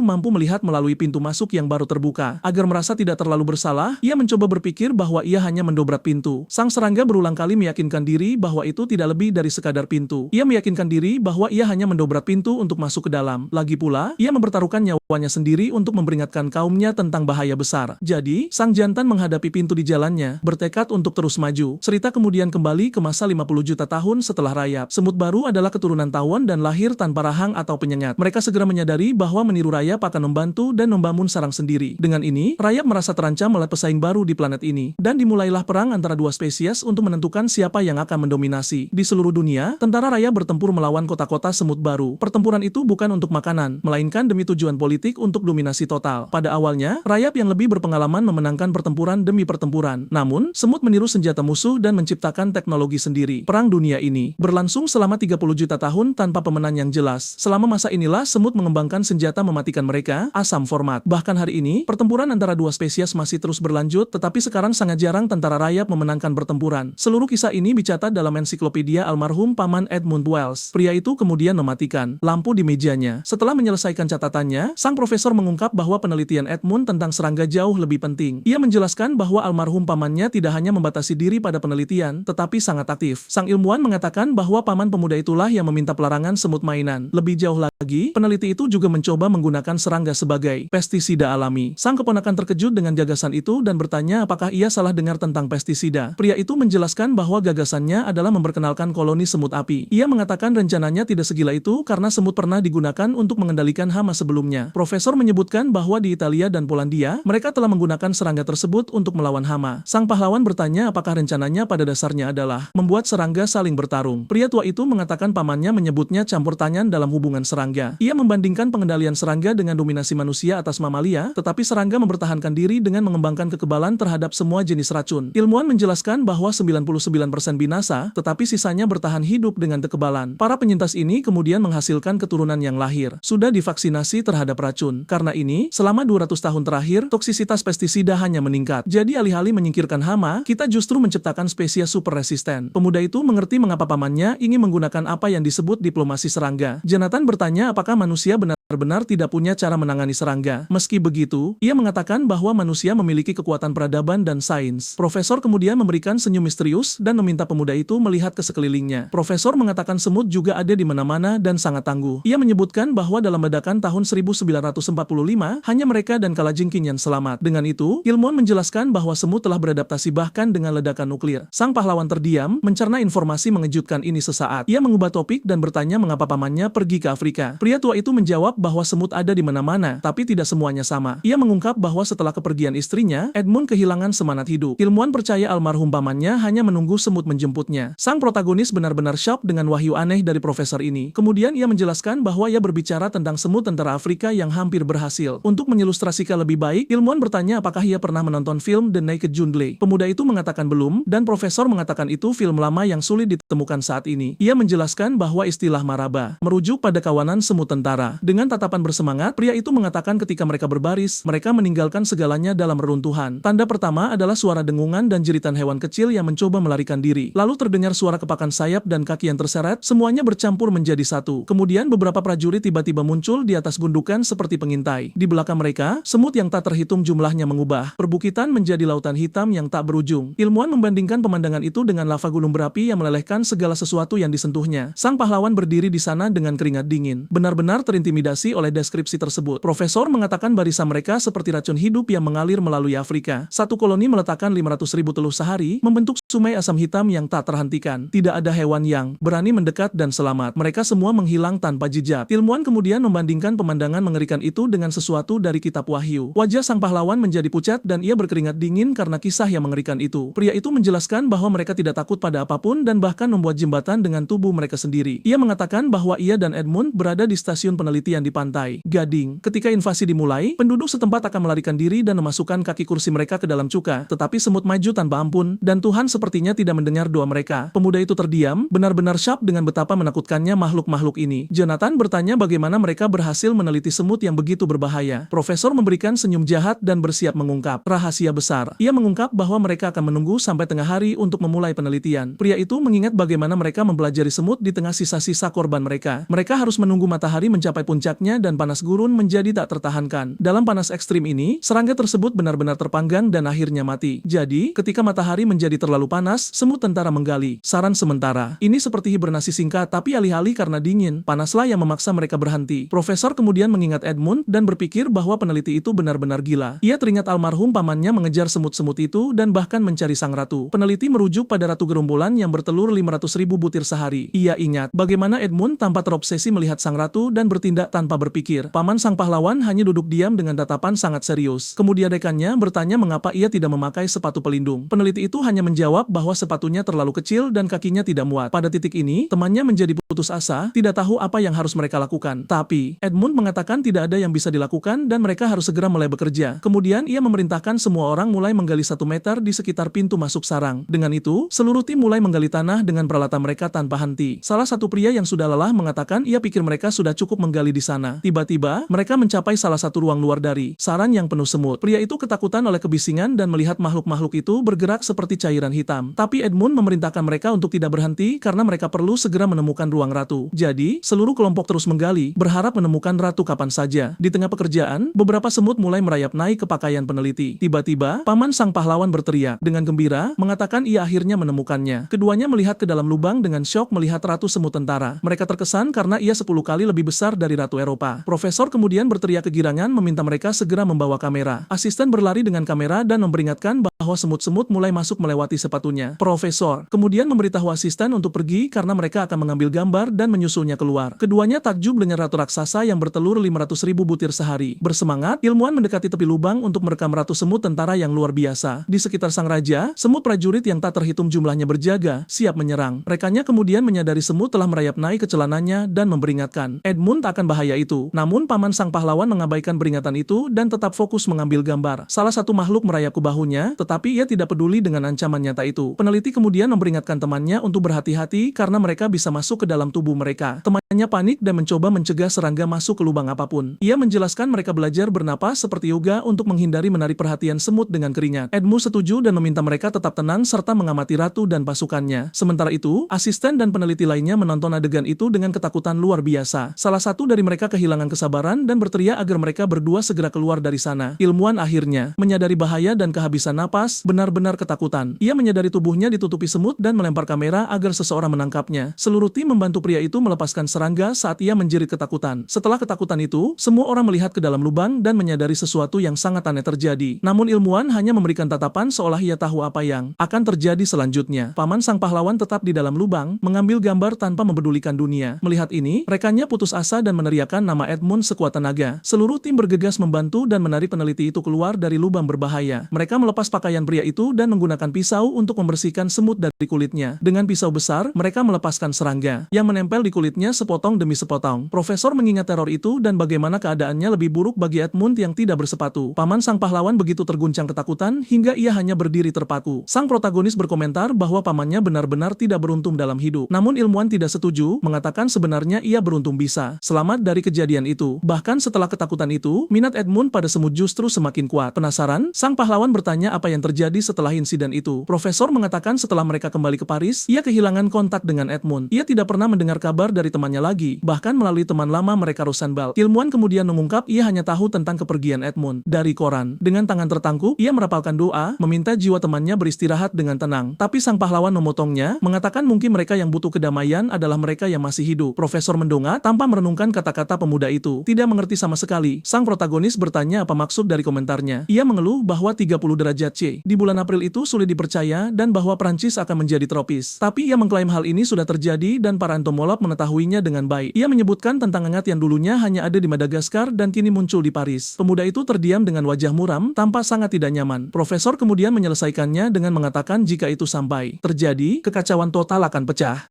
Speaker 1: mampu melihat melalui pintu masuk yang baru terbuka. Agar merasa tidak terlalu bersalah, ia mencoba berpikir bahwa ia hanya mendobrak pintu. Sang serangga berulang kali meyakinkan diri bahwa itu tidak lebih dari sekadar pintu. Ia meyakinkan diri bahwa ia hanya mendobrak pintu untuk masuk ke dalam. Lagi pula, ia mempertaruhkan nyawanya sendiri untuk memperingatkan kaumnya tentang bahaya besar. Jadi, sang jantan menghadapi pintu di jalannya, bertekad untuk terus maju. Cerita kemudian kembali ke masa 50 juta tahun setelah rayap. Semut baru adalah keturunan tawon dan lahir tanpa rahang atau penyengat. Mereka segera menyadari bahwa meniru rayap akan membantu dan membangun sarang sendiri. Dengan ini, rayap merasa terancam oleh pesaing baru di planet ini. Dan dimulailah perang antara dua spesies untuk menentukan siapa yang akan mendominasi. Di seluruh dunia, tentara rayap bertempur melawan kota-kota semut baru. Pertempuran itu bukan untuk makanan, melainkan demi tujuan politik untuk dominasi total. Pada awalnya, rayap yang lebih berpengalaman memenangkan pertempuran demi pertempuran. Namun, semut meniru senjata musuh dan menciptakan teknologi sendiri. Perang dunia ini berlangsung selama 30 juta tahun tanpa pemenang yang jelas. Selama masa inilah semut mengembangkan senjata mematikan mereka, asam format. Bahkan hari ini, pertempuran antara dua spesies masih terus berlanjut, tetapi sekarang sangat jarang tentara rayap memenangkan pertempuran. Seluruh kisah ini dicatat dalam ensiklopedia almarhum Paman Edmund Wells. Pria itu kemudian mematikan lampu di mejanya. Setelah menyelesaikan catatannya, sang profesor mengungkap bahwa penelitian Edmund tentang serangga jauh lebih penting. Ia menjelaskan bahwa almarhum pamannya tidak hanya membatasi diri pada penelitian, tetapi sangat aktif. Sang ilmuwan mengatakan bahwa paman pemuda itulah yang meminta pelarangan semut mainan. Lebih jauh lagi, peneliti itu juga mencoba menggunakan serangga sebagai pestisida alami. Sang keponakan terkejut dengan gagasan itu dan bertanya apakah ia salah dengar tentang pestisida. Pria itu menjelaskan bahwa gagasannya adalah memperkenalkan koloni semut api. Ia mengatakan rencananya tidak segila itu karena semut pernah digunakan untuk mengendalikan hama sebelumnya. Profesor menyebutkan bahwa di Italia dan Polandia, mereka telah menggunakan serangga tersebut untuk melawan hama. Sang pahlawan bertanya apakah rencananya pada dasarnya adalah membuat serangga saling bertarung. Pria tua itu mengatakan pamannya menyebutnya campur tangan dalam hubungan serangga. Ia membandingkan pengendalian serangga dengan dominasi manusia atas mamalia, tetapi serangga mempertahankan diri dengan mengembangkan kekebalan terhadap semua jenis racun. Ilmuwan menjelaskan bahwa 99% binasa, tetapi sisanya bertahan hidup dengan kekebalan. Para penyintas ini kemudian menghasilkan keturunan yang lahir sudah divaksinasi terhadap racun. Karena ini, selama 200 tahun terakhir, toksisitas pestisida hanya meningkat. Jadi alih-alih menyingkirkan hama, kita justru menciptakan spesies super resisten. Pemuda itu mengerti mengapa pamannya ingin menggunakan apa yang disebut diplomasi serangga. Jonathan bertanya apakah manusia benar-benar tidak punya cara menangani serangga. Meski begitu, ia mengatakan bahwa manusia memiliki kekuatan peradaban dan sains. Profesor kemudian memberikan senyum misterius dan meminta pemuda itu melihat ke sekelilingnya. Profesor mengatakan semut juga ada di mana-mana dan sangat tangguh. Ia menyebutkan bahwa dalam ledakan tahun 1945, hanya mereka dan kalajengking yang selamat. Dengan itu, ilmuwan menjelaskan bahwa semut telah beradaptasi bahkan dengan ledakan nuklir. Sang pahlawan terdiam, mencerna informasi mengejutkan ini sesaat. Ia mengubah topik dan bertanya mengapa pamannya pergi ke Afrika. Pria tua itu menjawab bahwa semut ada di mana-mana, tapi tidak semuanya sama. Ia mengungkap bahwa setelah kepergian istrinya, Edmund kehilangan semangat hidup. Ilmuwan percaya almarhum pamannya hanya menunggu semut menjemputnya. Sang protagonis benar-benar syok dengan wahyu aneh dari profesor ini. Kemudian ia menjelaskan bahwa ia berbicara tentang semut tentara Afrika yang hampir berhasil. Untuk menyilustrasikan lebih baik, ilmuwan bertanya apakah ia pernah menonton film The Naked Jungle. Pemuda itu mengatakan belum, dan profesor mengatakan itu film lama yang sulit ditemukan saat ini. Ia menjelaskan bahwa istilah maraba merujuk pada kawanan semut tentara. Dengan tatapan bersemangat, pria itu mengatakan ketika mereka berbaris, mereka meninggalkan segalanya dalam reruntuhan. Tanda pertama adalah suara dengungan dan jeritan hewan kecil yang mencoba melarikan diri. Lalu terdengar suara kepakan sayap dan kaki yang terseret, semuanya bercampur menjadi satu. Kemudian beberapa prajurit tiba-tiba muncul di atas gundukan seperti pengintai. Di belakang mereka, semut yang tak terhitung jumlahnya mengubah perbukitan menjadi lautan hitam yang tak berujung. Ilmuwan membandingkan pemandangan itu dengan lava gunung berapi yang melelehkan segala sesuatu yang disentuhnya. Sang pahlawan berdiri di sana dengan keringat dingin. Benar-benar terintimidasi oleh deskripsi tersebut. Profesor mengatakan barisan mereka seperti racun hidup yang mengalir melalui Afrika. Satu koloni meletakkan 500.000 telur sehari, membentuk sungai asam hitam yang tak terhentikan. Tidak ada hewan yang berani mendekat dan selamat. Mereka semua menghilang tanpa jejak. Ilmuwan kemudian membandingkan pemandangan mengerikan itu dengan sesuatu dari kitab Wahyu. Wajah sang pahlawan menjadi pucat dan ia berkeringat dingin karena kisah yang mengerikan itu. Pria itu menjelaskan bahwa mereka tidak takut pada apapun dan bahkan membuat jembatan dengan tubuh mereka sendiri. Ia mengatakan bahwa ia dan Edmund berada di stasiun penelitian di di pantai Gading. Ketika invasi dimulai, penduduk setempat akan melarikan diri dan memasukkan kaki kursi mereka ke dalam cuka. Tetapi semut maju tanpa ampun, dan Tuhan sepertinya tidak mendengar doa mereka. Pemuda itu terdiam, benar-benar syok dengan betapa menakutkannya makhluk-makhluk ini. Jonathan bertanya bagaimana mereka berhasil meneliti semut yang begitu berbahaya. Profesor memberikan senyum jahat dan bersiap mengungkap rahasia besar. Ia mengungkap bahwa mereka akan menunggu sampai tengah hari untuk memulai penelitian. Pria itu mengingat bagaimana mereka mempelajari semut di tengah sisa-sisa korban mereka. Mereka harus menunggu matahari mencapai puncaknya dan panas gurun menjadi tak tertahankan. Dalam panas ekstrim ini, serangga tersebut benar-benar terpanggang dan akhirnya mati. Jadi, ketika matahari menjadi terlalu panas, semut tentara menggali sarang sementara. Ini seperti hibernasi singkat, tapi alih-alih karena dingin, panaslah yang memaksa mereka berhenti. Profesor kemudian mengingat Edmund dan berpikir bahwa peneliti itu benar-benar gila. Ia teringat almarhum pamannya mengejar semut-semut itu dan bahkan mencari sang ratu. Peneliti merujuk pada ratu gerombolan yang bertelur 500.000 butir sehari. Ia ingat bagaimana Edmund tanpa terobsesi melihat sang ratu dan bertindak tanpa berpikir. Paman sang pahlawan hanya duduk diam dengan tatapan sangat serius. Kemudian rekannya bertanya mengapa ia tidak memakai sepatu pelindung. Peneliti itu hanya menjawab bahwa sepatunya terlalu kecil dan kakinya tidak muat. Pada titik ini, temannya menjadi putus asa, tidak tahu apa yang harus mereka lakukan. Tapi, Edmund mengatakan tidak ada yang bisa dilakukan dan mereka harus segera mulai bekerja. Kemudian ia memerintahkan semua orang mulai menggali 1 meter di sekitar pintu masuk sarang. Dengan itu, seluruh tim mulai menggali tanah dengan peralatan mereka tanpa henti. Salah satu pria yang sudah lelah mengatakan ia pikir mereka sudah cukup menggali di sana. Tiba-tiba, mereka mencapai salah satu ruang luar dari sarang yang penuh semut. Pria itu ketakutan oleh kebisingan dan melihat makhluk-makhluk itu bergerak seperti cairan hitam. Tapi Edmund memerintahkan mereka untuk tidak berhenti karena mereka perlu segera menemukan ruang ratu. Jadi, seluruh kelompok terus menggali, berharap menemukan ratu kapan saja. Di tengah pekerjaan, beberapa semut mulai merayap naik ke pakaian peneliti. Tiba-tiba, paman sang pahlawan berteriak dengan gembira, mengatakan ia akhirnya menemukannya. Keduanya melihat ke dalam lubang dengan syok melihat ratu semut tentara. Mereka terkesan karena ia 10 kali lebih besar dari ratu Eropa. Profesor kemudian berteriak kegirangan meminta mereka segera membawa kamera. Asisten berlari dengan kamera dan memperingatkan bahwa semut-semut mulai masuk melewati sepatunya. Profesor kemudian memberitahu asisten untuk pergi karena mereka akan mengambil gambar dan menyusulnya keluar. Keduanya takjub dengan ratu raksasa yang bertelur 500.000 butir sehari. Bersemangat, ilmuwan mendekati tepi lubang untuk merekam ratu semut tentara yang luar biasa. Di sekitar sang raja, semut prajurit yang tak terhitung jumlahnya berjaga, siap menyerang. Rekannya kemudian menyadari semut telah merayap naik ke celananya dan memperingatkan Edmund akan bahaya itu. Namun paman sang pahlawan mengabaikan peringatan itu dan tetap fokus mengambil gambar. Salah satu makhluk merayap ke bahunya, tetapi ia tidak peduli dengan ancaman nyata itu. Peneliti kemudian memperingatkan temannya untuk berhati-hati karena mereka bisa masuk ke dalam tubuh mereka. Temannya panik dan mencoba mencegah serangga masuk ke lubang apapun. Ia menjelaskan mereka belajar bernapas seperti yoga untuk menghindari menarik perhatian semut dengan keringat. Edmund setuju dan meminta mereka tetap tenang serta mengamati ratu dan pasukannya. Sementara itu, asisten dan peneliti lainnya menonton adegan itu dengan ketakutan luar biasa. Salah satu dari mereka kehilangan kesabaran dan berteriak agar mereka berdua segera keluar dari sana. Ilmuwan akhirnya menyadari bahaya dan kehabisan napas, benar-benar ketakutan. Ia menyadari tubuhnya ditutupi semut dan melempar kamera agar seseorang menangkapnya. Seluruh tim membantu pria itu melepaskan serangga saat ia menjerit ketakutan. Setelah ketakutan itu, semua orang melihat ke dalam lubang dan menyadari sesuatu yang sangat aneh terjadi. Namun ilmuwan hanya memberikan tatapan seolah ia tahu apa yang akan terjadi selanjutnya. Paman sang pahlawan tetap di dalam lubang, mengambil gambar tanpa mempedulikan dunia. Melihat ini, rekannya putus asa dan meneriakkan nama Edmund sekuat tenaga. Seluruh tim bergegas membantu dan menarik peneliti itu keluar dari lubang berbahaya. Mereka melepas pakaian pria itu dan menggunakan pisau untuk membersihkan semut dari kulitnya. Dengan pisau besar, mereka melepaskan serangga yang menempel di kulitnya sepotong demi sepotong. Profesor mengingat teror itu dan bagaimana keadaannya lebih buruk bagi Edmund yang tidak bersepatu. Paman sang pahlawan begitu terguncang ketakutan hingga ia hanya berdiri terpaku. Sang protagonis berkomentar bahwa pamannya benar-benar tidak beruntung dalam hidup. Namun ilmuwan tidak setuju, mengatakan sebenarnya ia beruntung bisa selamat dari kejadian itu. Bahkan setelah ketakutan itu, minat Edmund pada semut justru semakin kuat. Penasaran, sang pahlawan bertanya apa yang terjadi setelah insiden itu. Profesor mengatakan setelah mereka kembali ke Paris, ia kehilangan kontak dengan Edmund. Ia tidak pernah mendengar kabar dari temannya lagi, bahkan melalui teman lama mereka Rosenbald. Ilmuwan kemudian mengungkap ia hanya tahu tentang kepergian Edmund dari koran. Dengan tangan tertangkup, ia merapalkan doa, meminta jiwa temannya beristirahat dengan tenang. Tapi sang pahlawan memotongnya, mengatakan mungkin mereka yang butuh kedamaian adalah mereka yang masih hidup. Profesor mendongak tanpa merenungkan kata-kata pemuda itu. Tidak mengerti sama sekali. Sang protagonis bertanya apa maksud dari komentarnya. Ia mengeluh bahwa 30 derajat C di bulan April itu sulit dipercaya dan bahwa Prancis akan menjadi tropis. Tapi ia mengklaim hal ini sudah terjadi dan para entomolog mengetahuinya dengan baik. Ia menyebutkan tentang hangat yang dulunya hanya ada di Madagaskar dan kini muncul di Paris. Pemuda itu terdiam dengan wajah muram, tampak sangat tidak nyaman. Profesor kemudian menyelesaikannya dengan mengatakan jika itu sampai terjadi, kekacauan total akan pecah.